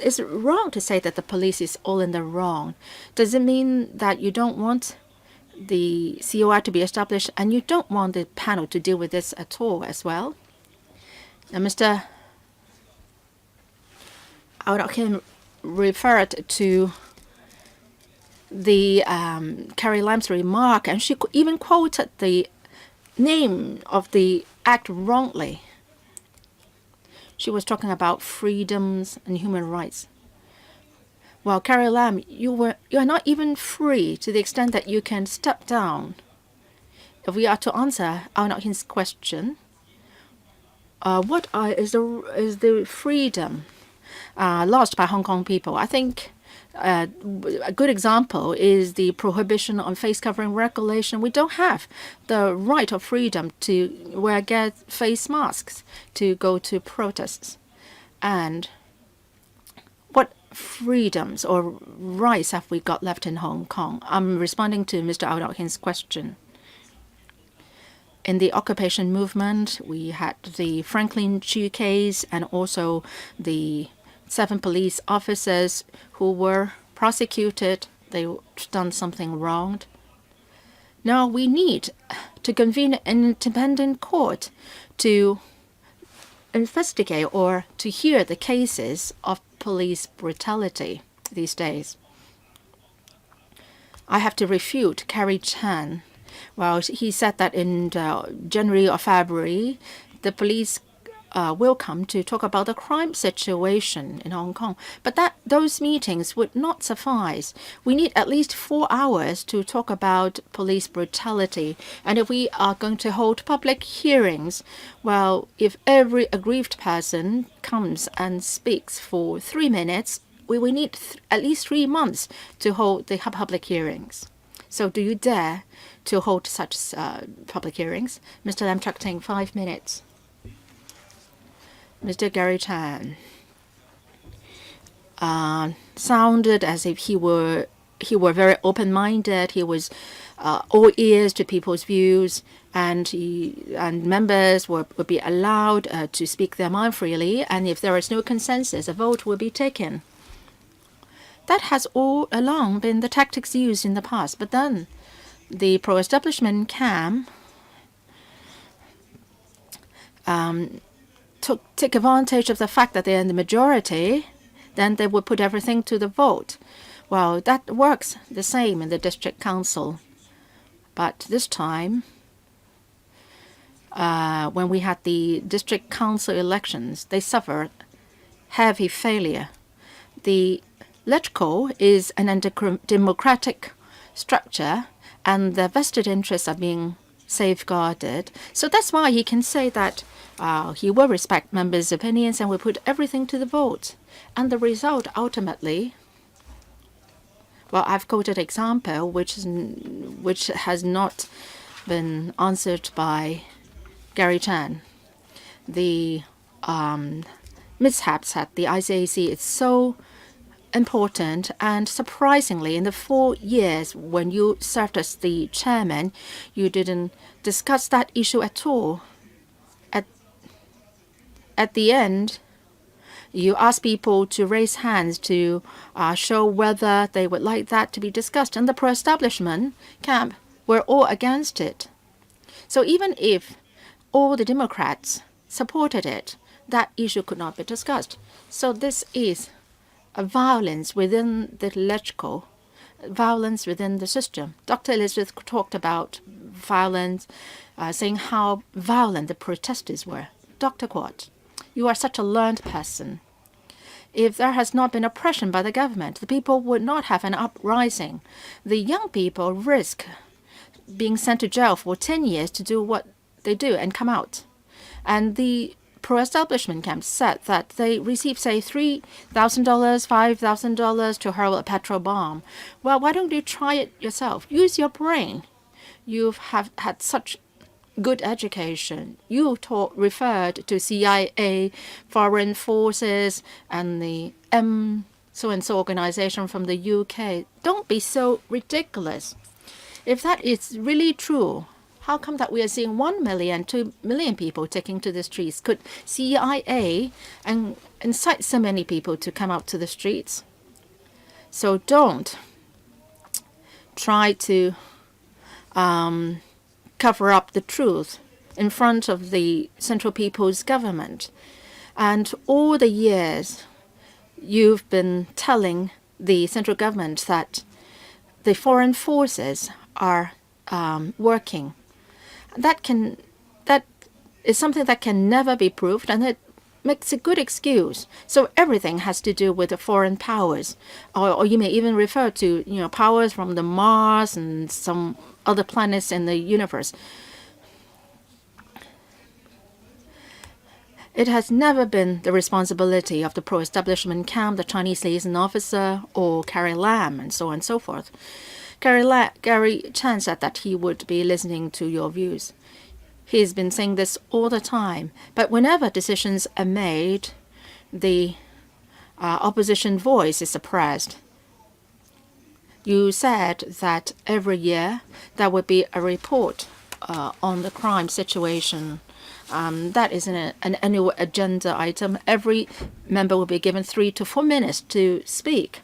it's wrong to say that the police is all in the wrong. Does it mean that you don't want the COI to be established and you don't want the panel to deal with this at all as well? Now, Mr. Audokin referred to the Carrie Lam's remark, and she even quoted the name of the act wrongly. She was talking about freedoms and human rights. Well, Carrie Lam, you are not even free to the extent that you can step down. If we are to answer Audokin's question, what is the freedom lost by Hong Kong people? I think a good example is the prohibition on face covering regulation. We don't have the right of freedom to wear face masks to go to protests. And what freedoms or rights have we got left in Hong Kong? I'm responding to Mr. Audokin's question. In the occupation movement, we had the Franklin Chu case and also the 7 police officers who were prosecuted. They've done something wrong. Now we need to convene an independent court to investigate or to hear the cases of police brutality these days. I have to refute Carrie Chan. Well, he said that in January or February, the police will come to talk about the crime situation in Hong Kong. But those meetings would not suffice. We need at least 4 hours to talk about police brutality. And if we are going to hold public hearings, well, if every aggrieved person comes and speaks for 3 minutes, we will need at least 3 months to hold the public hearings. So do you dare to hold such public hearings? Mr. Lam Chuk Ting, 5 minutes. Mr. Gary Chan sounded as if he were very open-minded. He was all ears to people's views, and members would be allowed to speak their mind freely. And if there is no consensus, a vote will be taken. That has all along been the tactics used in the past. But then the pro-establishment camp take advantage of the fact that they're in the majority, then they would put everything to the vote. Well, that works the same in the district council. But this time, when we had the district council elections, they suffered heavy failure. The electoral is an undemocratic structure, and the vested interests are being safeguarded. So that's why he can say that he will respect members' opinions and will put everything to the vote. And the result ultimately, well, I've quoted an example which has not been answered by Gary Chan. The mishaps at the ICAC is so important, and surprisingly, in the 4 years when you served as the chairman, you didn't discuss that issue at all. At the end, you asked people to raise hands to show whether they would like that to be discussed, and the pro-establishment camp were all against it. So even if all the Democrats supported it, that issue could not be discussed. So this is a violence within the electoral, violence within the system. Dr. Elizabeth talked about violence, saying how violent the protesters were. Dr. Kwok, you are such a learned person. If there has not been oppression by the government, the people would not have an uprising. The young people risk being sent to jail for 10 years to do what they do and come out. And the pro-establishment camp said that they received, say, $3,000, $5,000 to hurl a petrol bomb. Well, why don't you try it yourself? Use your brain. You have had such good education. You referred to CIA, foreign forces, and the so-and-so organization from the UK. Don't be so ridiculous. If that is really true, how come that we are seeing 1 million, 2 million people taking to the streets? Could CIA incite so many people to come out to the streets? So don't try to cover up the truth in front of the Central People's Government. And all the years you've been telling the central government that the foreign forces are working. That is something that can never be proved, and it makes a good excuse. So everything has to do with the foreign powers, or you may even refer to powers from the Mars and some other planets in the universe. It has never been the responsibility of the pro-establishment camp, the Chinese liaison officer, or Carrie Lam, and so on and so forth. Gary Chan said that he would be listening to your views. He's been saying this all the time. But whenever decisions are made, the opposition voice is suppressed. You said that every year there would be a report on the crime situation. That is an annual agenda item. Every member will be given 3 to 4 minutes to speak.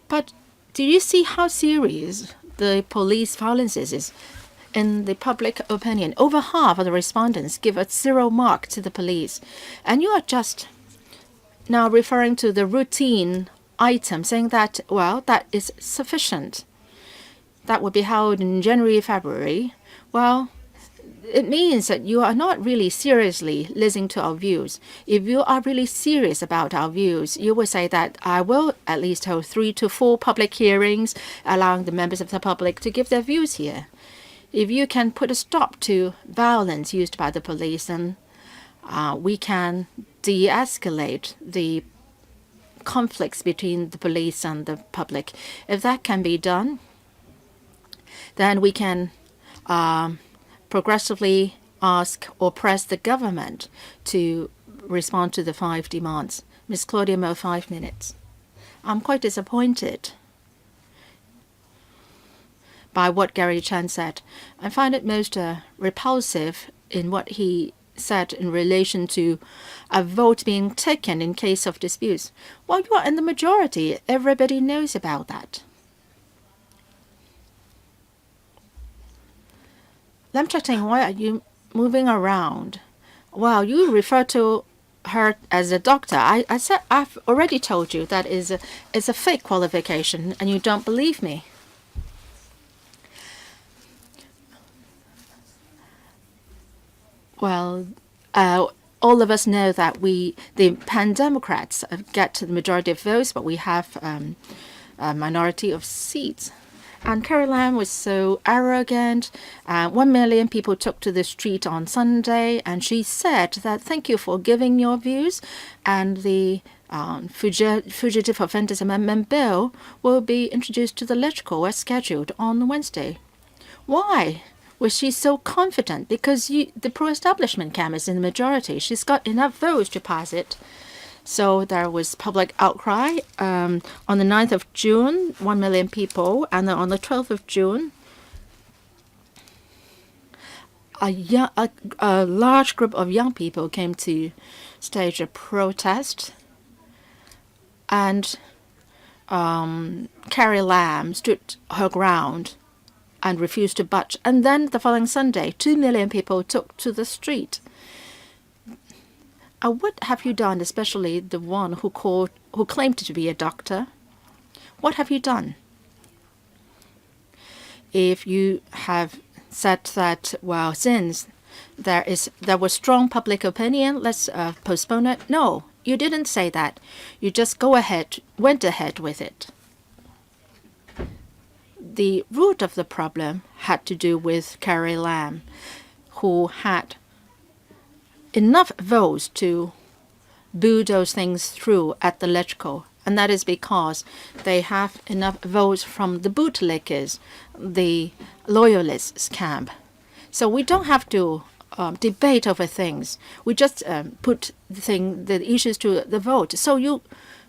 But do you see how serious the police violence is in the public opinion? Over half of the respondents give a 0 mark to the police. And you are just now referring to the routine item, saying that, well, that is sufficient. That would be held in January, February. Well, it means that you are not really seriously listening to our views. If you are really serious about our views, you will say that I will at least hold 3 to 4 public hearings, allowing the members of the public to give their views here. If you can put a stop to violence used by the police, then we can de-escalate the conflicts between the police and the public. If that can be done, then we can progressively ask or press the government to respond to the 5 demands. Ms. Claudia Mo, 5 minutes. I'm quite disappointed by what Gary Chan said. I find it most repulsive in what he said in relation to a vote being taken in case of disputes. Well, you are in the majority. Everybody knows about that. Lam Chatting, why are you moving around? Well, you refer to her as a doctor. I said I've already told you that is a fake qualification, and you don't believe me. Well, all of us know that the Pan Democrats get the majority of votes, but we have a minority of seats. And Carrie Lam was so arrogant. 1 million people took to the street on Sunday, and she said that thank you for giving your views, and the Fugitive Offenders Amendment Bill will be introduced to the legislature as scheduled on Wednesday. Why was she so confident? Because the pro-establishment camp is in the majority. She's got enough votes to pass it. So there was public outcry. On the 9th of June, 1 million people, and then on the 12th of June, a large group of young people came to stage a protest, and Carrie Lam stood her ground and refused to budge. And then the following Sunday, 2 million people took to the street. What have you done, especially the one who claimed to be a doctor? What have you done? If you have said that, well, since there was strong public opinion, let's postpone it. No, you didn't say that. You just went ahead with it. The root of the problem had to do with Carrie Lam, who had enough votes to bulldoze things through at the legislature, and that is because they have enough votes from the bootlickers, the loyalists camp. So we don't have to debate over things. We just put the issues to the vote. So you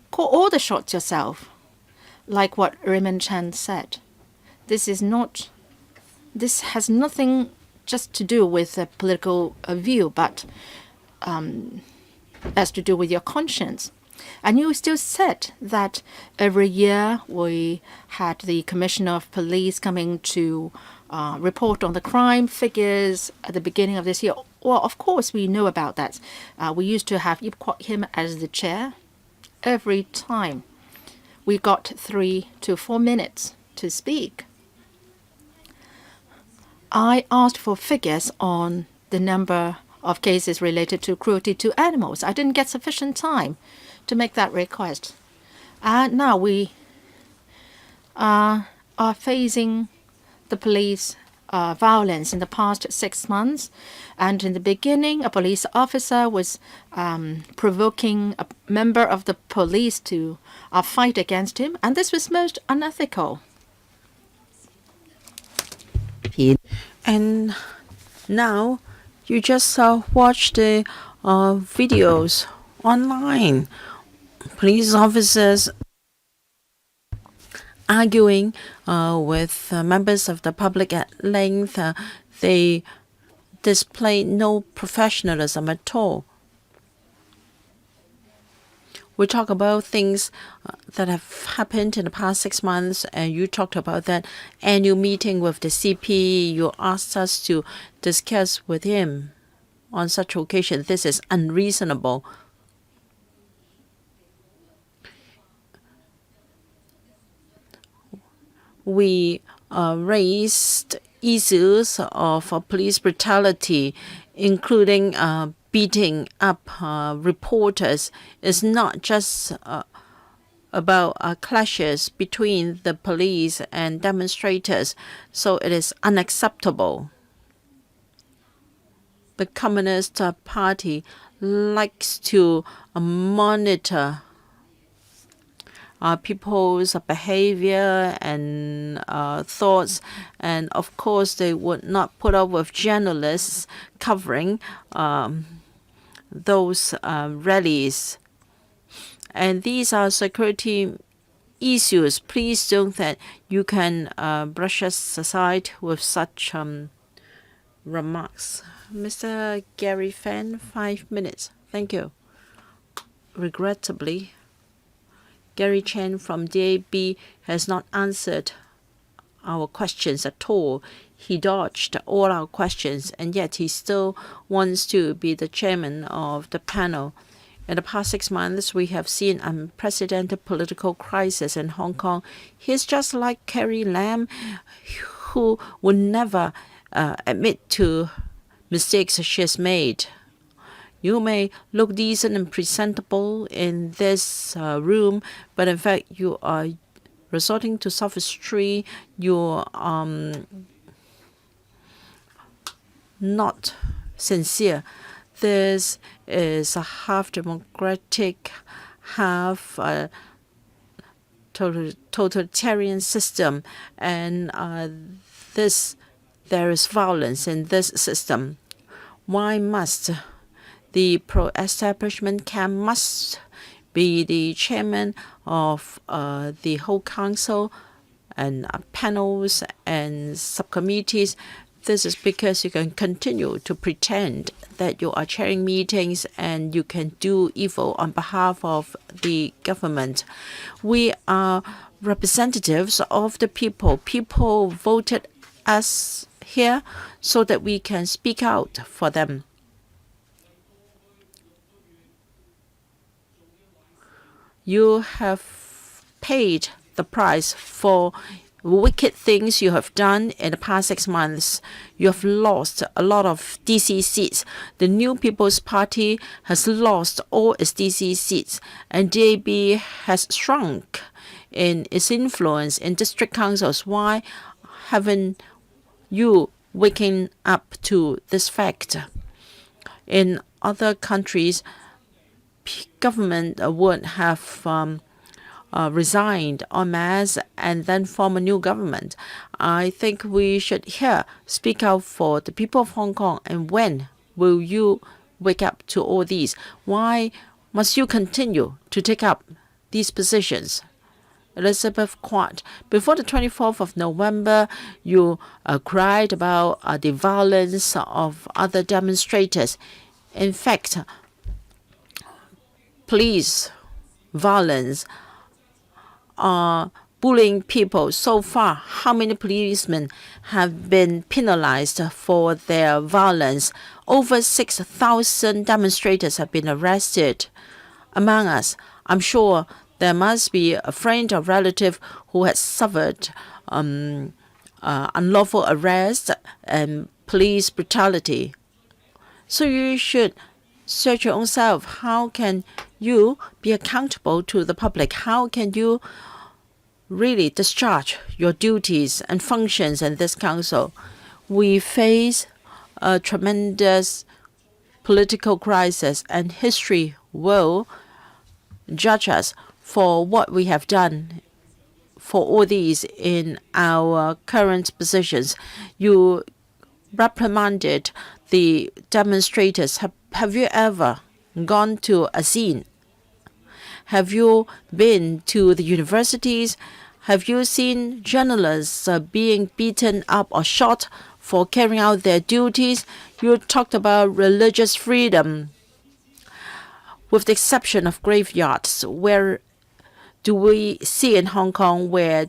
call all the shots yourself, like what Raymond Chan said. This has nothing just to do with a political view, but has to do with your conscience. And you still said that every year we had the Commissioner of Police coming to report on the crime figures at the beginning of this year. Well, of course we know about that. We used to have him as the chair. Every time we got 3 to 4 minutes to speak. I asked for figures on the number of cases related to cruelty to animals. I didn't get sufficient time to make that request. Now we are facing the police violence in the past 6 months. And in the beginning, a police officer was provoking a member of the police to fight against him. And this was most unethical. And now you just watch the videos online. Police officers arguing with members of the public at length. They display no professionalism at all. We talk about things that have happened in the past 6 months, and you talked about that annual meeting with the CP. You asked us to discuss with him on such occasion. This is unreasonable. We raised issues of police brutality, including beating up reporters. Is not just about clashes between the police and demonstrators, so it is unacceptable. The Communist Party likes to monitor people's behavior and thoughts, and of course they would not put up with journalists covering those rallies. And these are security issues. Please don't that you can brush us aside with such remarks. Mr. Gary Fan, 5 minutes. Thank you. Regrettably, Gary Chen from DAB has not answered our questions at all. he dodged all our questions, and yet he still wants to be the chairman of the panel. In the past 6 months, we have seen unprecedented political crisis in Hong Kong. He's just like Carrie Lam, who would never admit to mistakes she has made. You may look decent and presentable in this room, but in fact you are resorting to sophistry. You're not sincere. This is a half democratic, half totalitarian system, and there is violence in this system. Why must the pro-establishment camp must be the chairman of the whole council and panels and subcommittees? This is because you can continue to pretend that you are chairing meetings and you can do evil on behalf of the government. We are representatives of the people. People voted us here so that we can speak out for them. You have paid the price for wicked things you have done in the past 6 months. You have lost a lot of DC seats. The New People's Party has lost all its DC seats, and DAB has shrunk in its influence in district councils. Why haven't you waken up to this fact? In other countries, government would have resigned en masse and then form a new government. I think we should here speak out for the people of Hong Kong. And when will you wake up to all these? Why must you continue to take up these positions? Elizabeth Kwok, before the 24th of November, you cried about the violence of other demonstrators. In fact, police violence are bullying people. So far, how many policemen have been penalized for their violence? Over 6,000 demonstrators have been arrested. Among us, I'm sure there must be a friend or relative who has suffered unlawful arrest and police brutality. So you should search your own self. How can you be accountable to the public? How can you really discharge your duties and functions in this council? We face a tremendous political crisis, and history will judge us for what we have done for all these in our current positions. You reprimanded the demonstrators. Have you ever gone to a scene? Have you been to the universities? Have you seen journalists being beaten up or shot for carrying out their duties? You talked about religious freedom. With the exception of graveyards, where do we see in Hong Kong where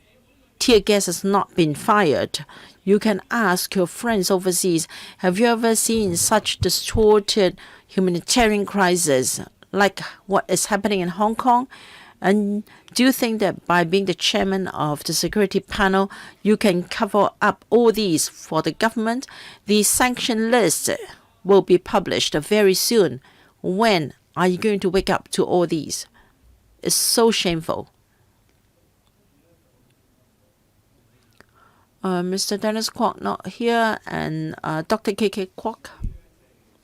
tear gas has not been fired? You can ask your friends overseas, have you ever seen such distorted humanitarian crisis like what is happening in Hong Kong? And do you think that by being the chairman of the security panel, you can cover up all these for the government? The sanction list will be published very soon. When are you going to wake up to all these? It's so shameful. Mr. Dennis Kwok not here, and Dr. K.K. Kwok.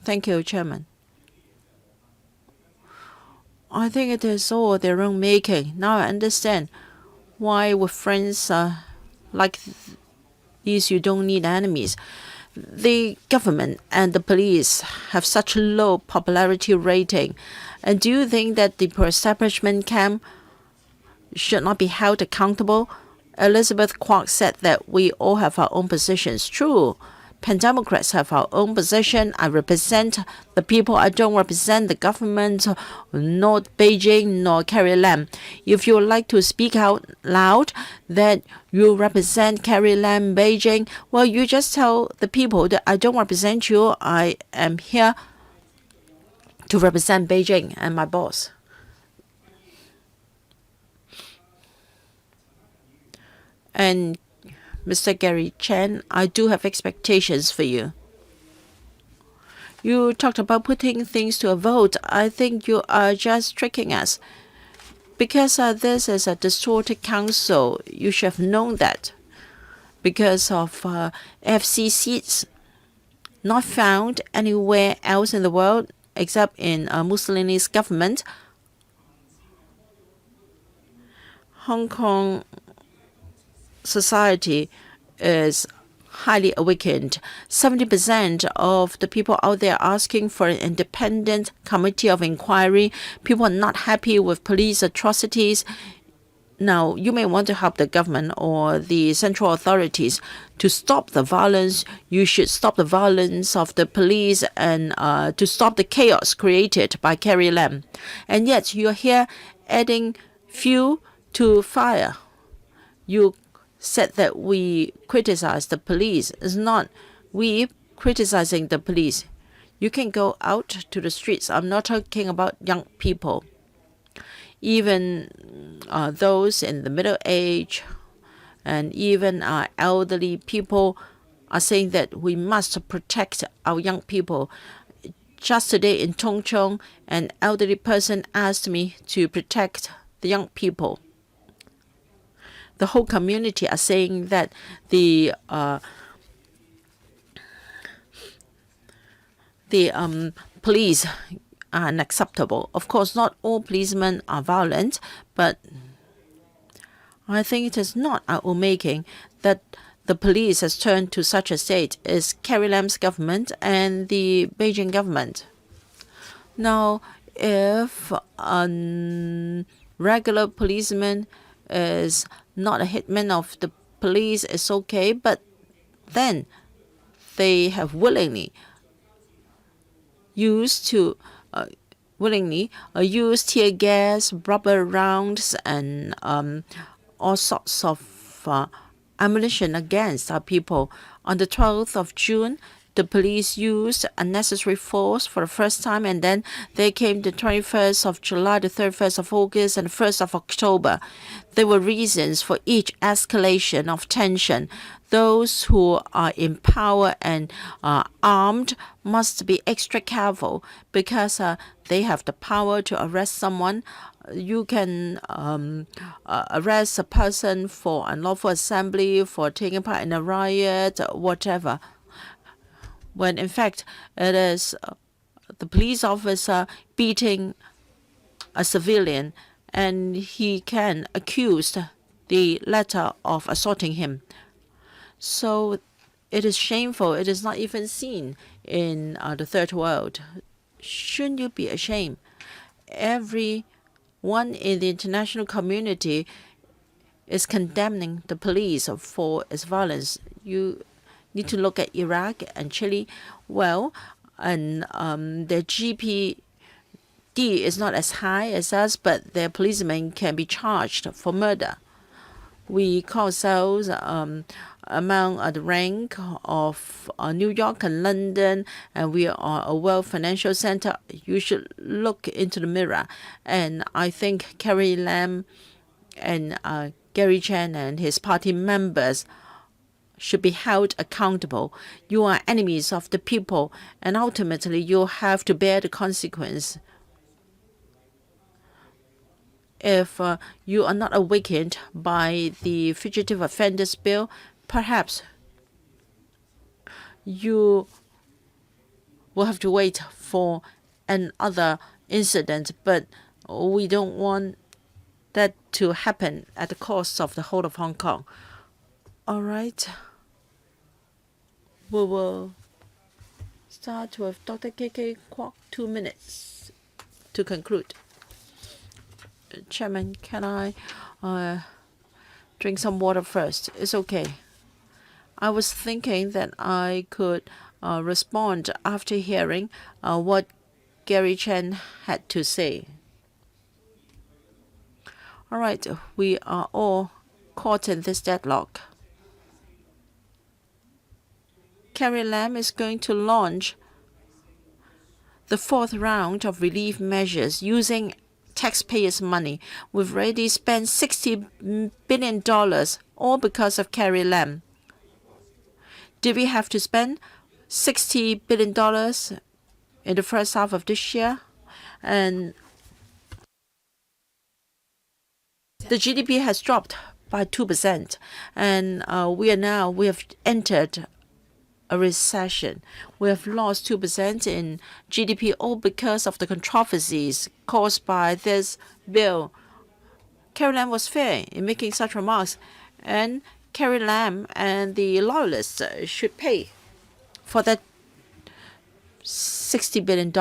Thank you, Chairman. I think it is all their own making. Now I understand why with friends like these you don't need enemies. The government and the police have such a low popularity rating. And do you think that the pro-establishment camp should not be held accountable? Elizabeth Kwok said that we all have our own positions. True. Pan-Democrats have our own position. I represent the people. I don't represent the government, nor Beijing, nor Carrie Lam. If you would like to speak out loud that you represent Carrie Lam, Beijing, well, you just tell the people that I don't represent you. I am here to represent Beijing and my boss. And Mr. Gary Chen, I do have expectations for you. You talked about putting things to a vote. I think you are just tricking us. Because this is a distorted council, you should have known that. Because of FC seats not found anywhere else in the world except in Mussolini's government, Hong Kong society is highly awakened. 70% of the people out there asking for an independent committee of inquiry. People are not happy with police atrocities. Now, you may want to help the government or the central authorities to stop the violence. You should stop the violence of the police and to stop the chaos created by Carrie Lam. And yet, you're here adding fuel to fire. You said that we criticize the police. It's not we criticizing the police. You can go out to the streets. I'm not talking about young people. Even those in the middle age and even elderly people are saying that we must protect our young people. Just today in Chongqing, an elderly person asked me to protect the young people. The whole community are saying that the police are unacceptable. Of course, not all policemen are violent, but I think it is not our own making that the police has turned to such a state. It's Carrie Lam's government and the Beijing government. Now, if a regular policeman is not a hitman of the police, it's okay, but then they have willingly used tear gas, rubber rounds, and all sorts of ammunition against our people. On the 12th of June, the police used unnecessary force for the first time, and then they came the 21st of July, the 31st of August, and the 1st of October. There were reasons for each escalation of tension. Those who are in power and armed must be extra careful because they have the power to arrest someone. You can arrest a person for unlawful assembly, for taking part in a riot, whatever, when in fact it is the police officer beating a civilian, and he can accuse the latter of assaulting him. So it is shameful. It is not even seen in the third world. Shouldn't you be ashamed? Everyone in the international community is condemning the police for its violence. You need to look at Iraq and Chile. Well, and their GDP is not as high as us, but their policemen can be charged for murder. We call ourselves among the rank of New York and London, and we are a world financial center. You should look into the mirror. And I think Carrie Lam and Gary Chen and his party members should be held accountable. You are enemies of the people, and ultimately you have to bear the consequence. If you are not awakened by the Fugitive Offenders Bill, perhaps you will have to wait for another incident, but we don't want that to happen at the cost of the whole of Hong Kong. All right. We will start with Dr. KK Kwok, 2 minutes to conclude. Chairman, can I drink some water first? It's okay. I was thinking that I could respond after hearing what Gary Chen had to say. All right, we are all caught in this deadlock. Carrie Lam is going to launch the fourth round of relief measures using taxpayers' money. We've already spent $60 billion, all because of Carrie Lam. Did we have to spend $60 billion in the first half of this year? And the GDP has dropped by 2%, and we have entered a recession. We have lost 2% in GDP, all because of the controversies caused by this bill. Carrie Lam was fair in making such remarks, and Carrie Lam and the loyalists should pay for that $60 billion.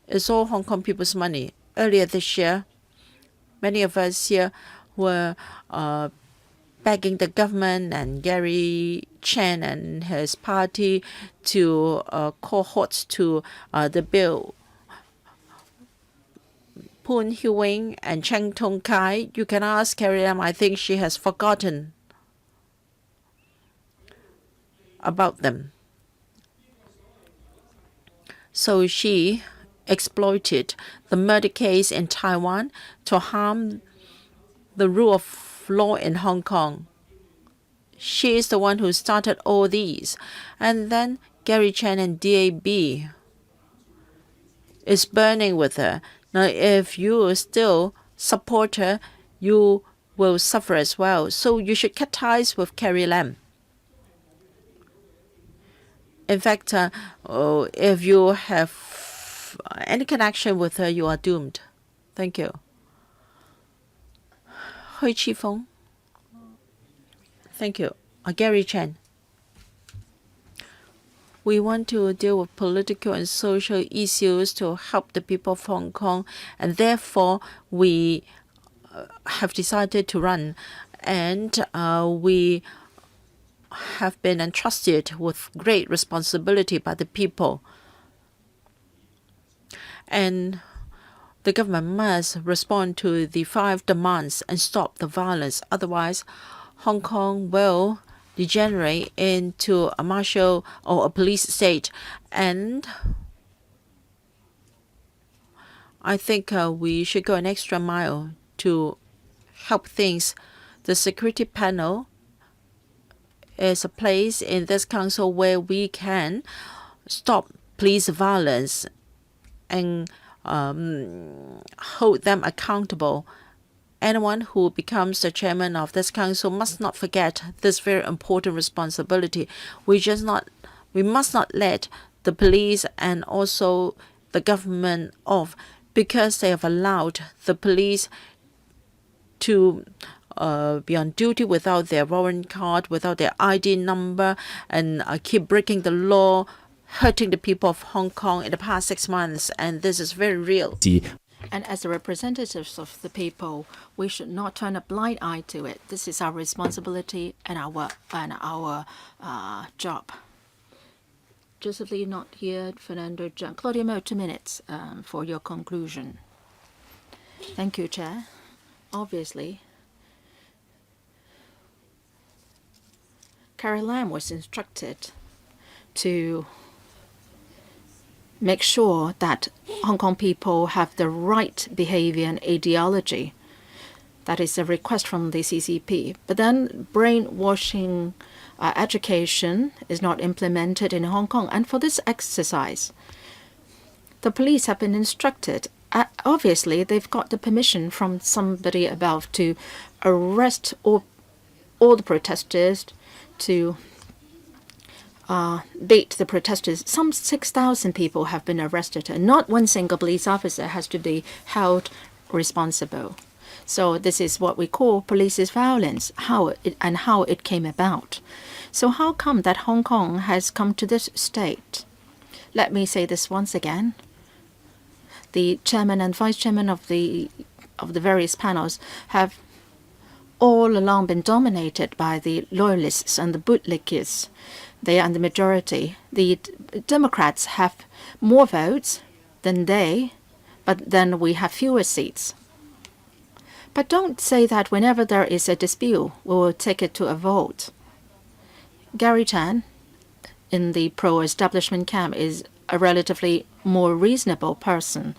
It's all Hong Kong people's money. Earlier this year, many of us here were begging the government and Gary Chen and his party to call halt to the bill. Poon Hui and Cheng Tong Kai, you can ask Carrie Lam. I think she has forgotten about them. So she exploited the murder case in Taiwan to harm the rule of law in Hong Kong. She is the one who started all these. And then Gary Chen and DAB is burning with her. Now, if you still support her, you will suffer as well. So you should cut ties with Carrie Lam. In fact, if you have any connection with her, you are doomed. Thank you. Hui Chi-feng. Thank you. Gary Chen. We want to deal with political and social issues to help the people of Hong Kong, and therefore we have decided to run. And we have been entrusted with great responsibility by the people. And the government must respond to the 5 demands and stop the violence. Otherwise, Hong Kong will degenerate into a martial or a police state. And I think we should go an extra mile to help things. The security panel is a place in this council where we can stop police violence and hold them accountable. Anyone who becomes the chairman of this council must not forget this very important responsibility. We must not let the police and also the government off because they have allowed the police to be on duty without their warrant card, without their ID number, and keep breaking the law, hurting the people of Hong Kong in the past 6 months, and this is very real. And as the representatives of the people, we should not turn a blind eye to it. This is our responsibility and our job. Joseph Lee not here. Fernando Zhang. Claudia Mo, 2 minutes for your conclusion. Thank you, Chair. Obviously, Carrie Lam was instructed to make sure that Hong Kong people have the right behavior and ideology. That is a request from the CCP. But then brainwashing education is not implemented in Hong Kong. And for this exercise, the police have been instructed. Obviously, they've got the permission from somebody above to arrest all the protesters, to beat the protesters. Some 6,000 people have been arrested, and not one single police officer has to be held responsible. So this is what we call police violence, how it came about. So how come that Hong Kong has come to this state? Let me say this once again. The chairman and vice chairman of the various panels have all along been dominated by the loyalists and the bootlickers. They are the majority. The Democrats have more votes than they, but then we have fewer seats. But don't say that whenever there is a dispute, we will take it to a vote. Gary Chan, in the pro-establishment camp, is a relatively more reasonable person.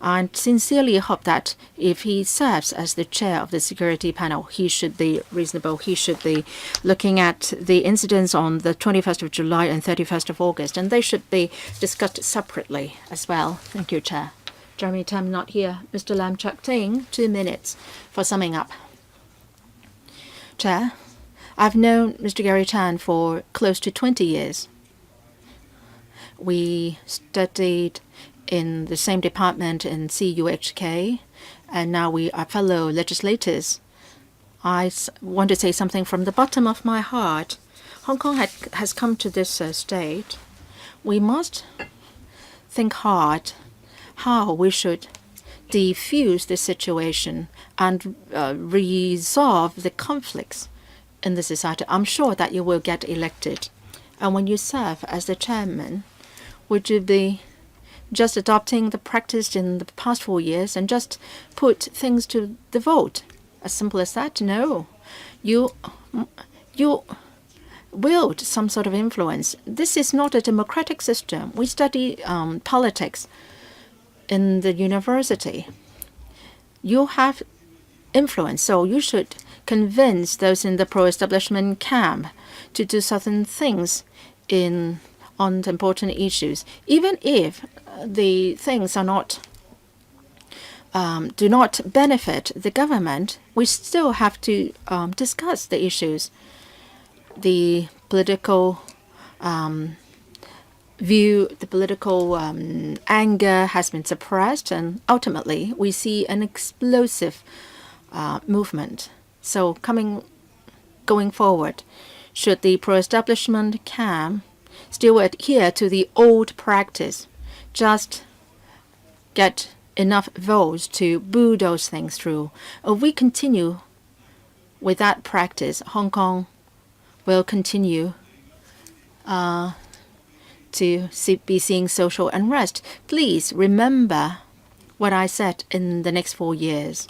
I sincerely hope that if he serves as the chair of the security panel, he should be reasonable. He should be looking at the incidents on the 21st of July and 31st of August, and they should be discussed separately as well. Thank you, Chair. Jeremy Tam not here. Mr. Lam Chuk Ting, 2 minutes for summing up. Chair, I've known Mr. Gary Chan for close to 20 years. We studied in the same department in CUHK, and now we are fellow legislators. I want to say something from the bottom of my heart. Hong Kong has come to this state. We must think hard how we should defuse the situation and resolve the conflicts in the society. I'm sure that you will get elected. And when you serve as the chairman, would you be just adopting the practice in the past 4 years and just put things to the vote? As simple as that? No. You wield some sort of influence. This is not a democratic system. We study politics in the university. You have influence, so you should convince those in the pro-establishment camp to do certain things on important issues, even if the things are not do not benefit the government. We still have to discuss the issues. The political the political anger has been suppressed, and ultimately we see an explosive movement. So going forward, should the pro-establishment camp still adhere to the old practice, just get enough votes to bulldoze things through? If we continue with that practice, Hong Kong will continue to be seeing social unrest. Please remember what I said in the next 4 years.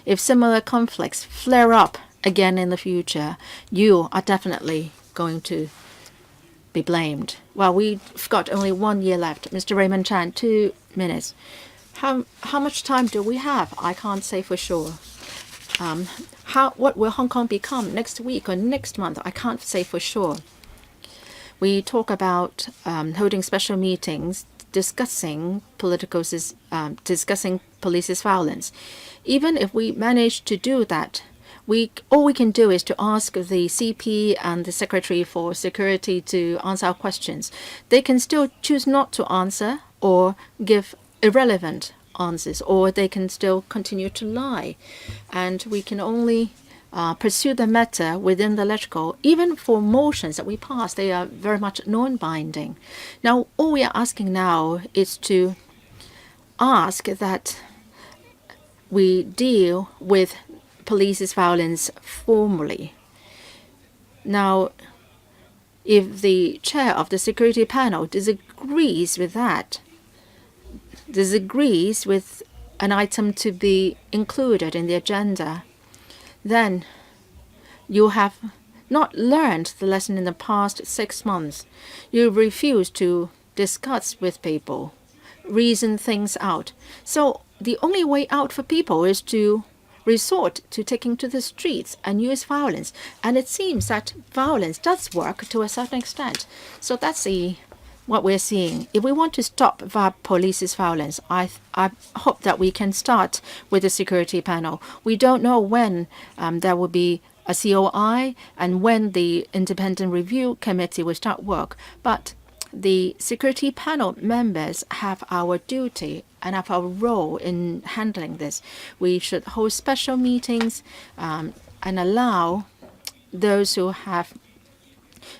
If similar conflicts flare up again in the future, you are definitely going to be blamed. Well, we've got only 1 year left. Mr. Raymond Chan, 2 minutes. How much time do we have? I can't say for sure. What will Hong Kong become next week or next month? I can't say for sure. We talk about holding special meetings, discussing discussing police's violence. Even if we manage to do that, all we can do is to ask the CP and the Secretary for Security to answer our questions. They can still choose not to answer or give irrelevant answers, or they can still continue to lie. And we can only pursue the matter within the logical. Even for motions that we pass, they are very much non-binding. Now, all we are asking now is to ask that we deal with police's violence formally. Now, if the chair of the security panel disagrees with that, disagrees with an item to be included in the agenda, then you have not learned the lesson in the past 6 months. You refuse to discuss with people, reason things out. So the only way out for people is to resort to taking to the streets and use violence. And it seems that violence does work to a certain extent. So that's what we're seeing. If we want to stop police's violence, I hope that we can start with the security panel. We don't know when there will be a COI and when the independent review committee will start work. But the security panel members have our duty and have our role in handling this. We should hold special meetings and allow those who have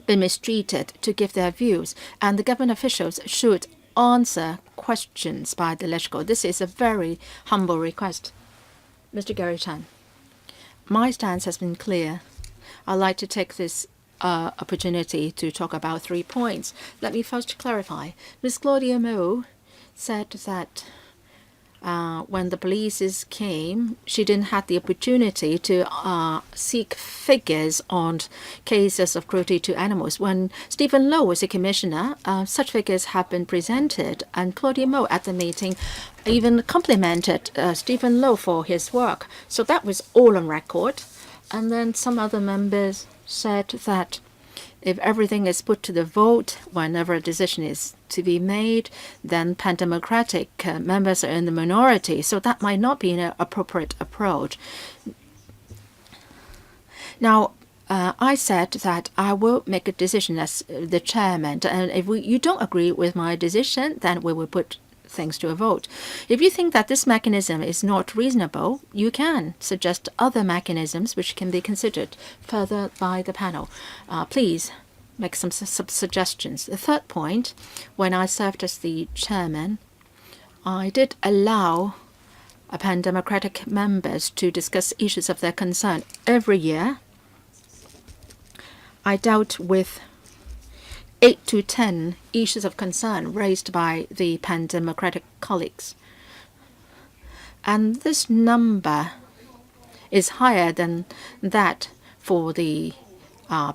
been mistreated to give their views, and the government officials should answer questions by the legislature. This is a very humble request. Mr. Gary Chan, my stance has been clear. I'd like to take this opportunity to talk about 3 points. Let me first clarify. Ms. Claudia Mo said that when the police came, she didn't have the opportunity to seek figures on cases of cruelty to animals. When Stephen Low was a commissioner, such figures have been presented, and Claudia Mo at the meeting even complimented Stephen Low for his work. So that was all on record. And then some other members said that if everything is put to the vote, whenever a decision is to be made, then pan-democratic members are in the minority. So that might not be an appropriate approach. Now, I said that I will make a decision as the chairman. And if you don't agree with my decision, then we will put things to a vote. If you think that this mechanism is not reasonable, you can suggest other mechanisms which can be considered further by the panel. Please make some suggestions. The third point, when I served as the chairman, I did allow pan-democratic members to discuss issues of their concern. Every year, I dealt with 8 to 10 issues of concern raised by the pan-democratic colleagues. And this number is higher than that for the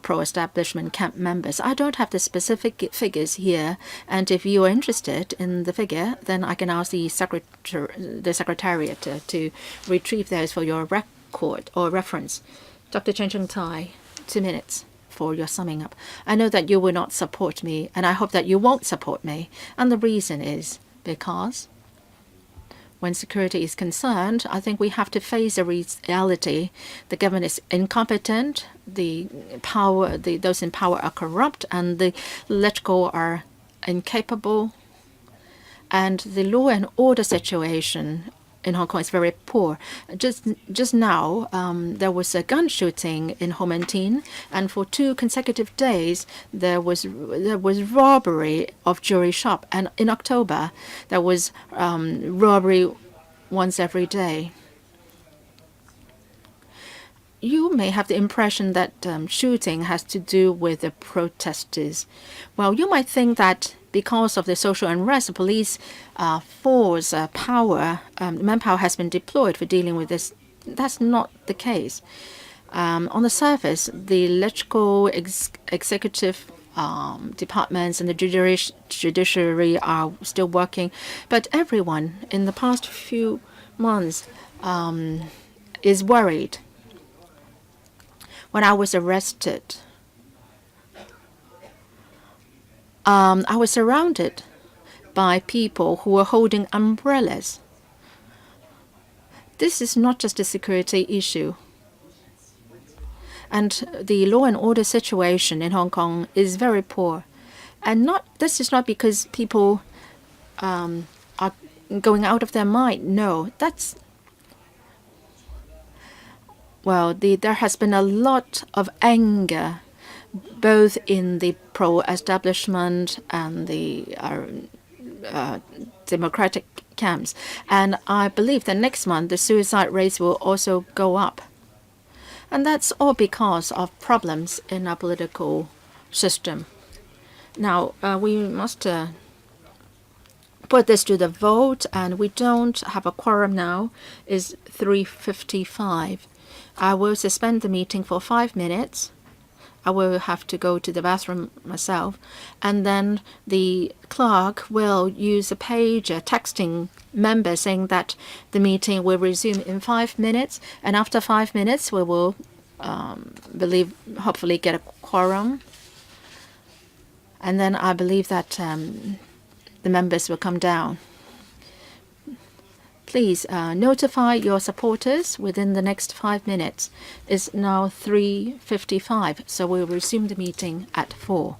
pro-establishment camp members. I don't have the specific figures here, and if you are interested in the figure, then I can ask the secretariat to retrieve those for your record or reference. Dr. Chen Cheng-tai, 2 minutes for your summing up. I know that you will not support me, and I hope that you won't support me. And the reason is because when security is concerned, I think we have to face the reality. The government is incompetent, those in power are corrupt, and the electoral are incapable, and the law and order situation in Hong Kong is very poor. Just now, there was a gun shooting in Ho Man Tin, and for 2 consecutive days, there was robbery of jewelry shop, and in October, there was robbery once every day. You may have the impression that shooting has to do with the protesters. Well, you might think that because of the social unrest, the police force manpower has been deployed for dealing with this. That's not the case. On the surface, the electoral executive departments and the judiciary are still working, but everyone in the past few months is worried. When I was arrested, I was surrounded by people who were holding umbrellas. This is not just a security issue. And the law and order situation in Hong Kong is very poor. And this is not because people are going out of their mind. No, there has been a lot of anger both in the pro-establishment and the democratic camps. And I believe that next month the suicide rates will also go up. And that's all because of problems in our political system. Now, we must put this to the vote, and we don't have a quorum now. It's 3:55. I will suspend the meeting for 5 minutes. I will have to go to the bathroom myself. And then the clerk will use a pager texting members saying that the meeting will resume in 5 minutes. And after 5 minutes, we will hopefully get a quorum. And then I believe that the members will come down. Please notify your supporters within the next 5 minutes. It's now 3:55, so we'll resume the meeting at 4.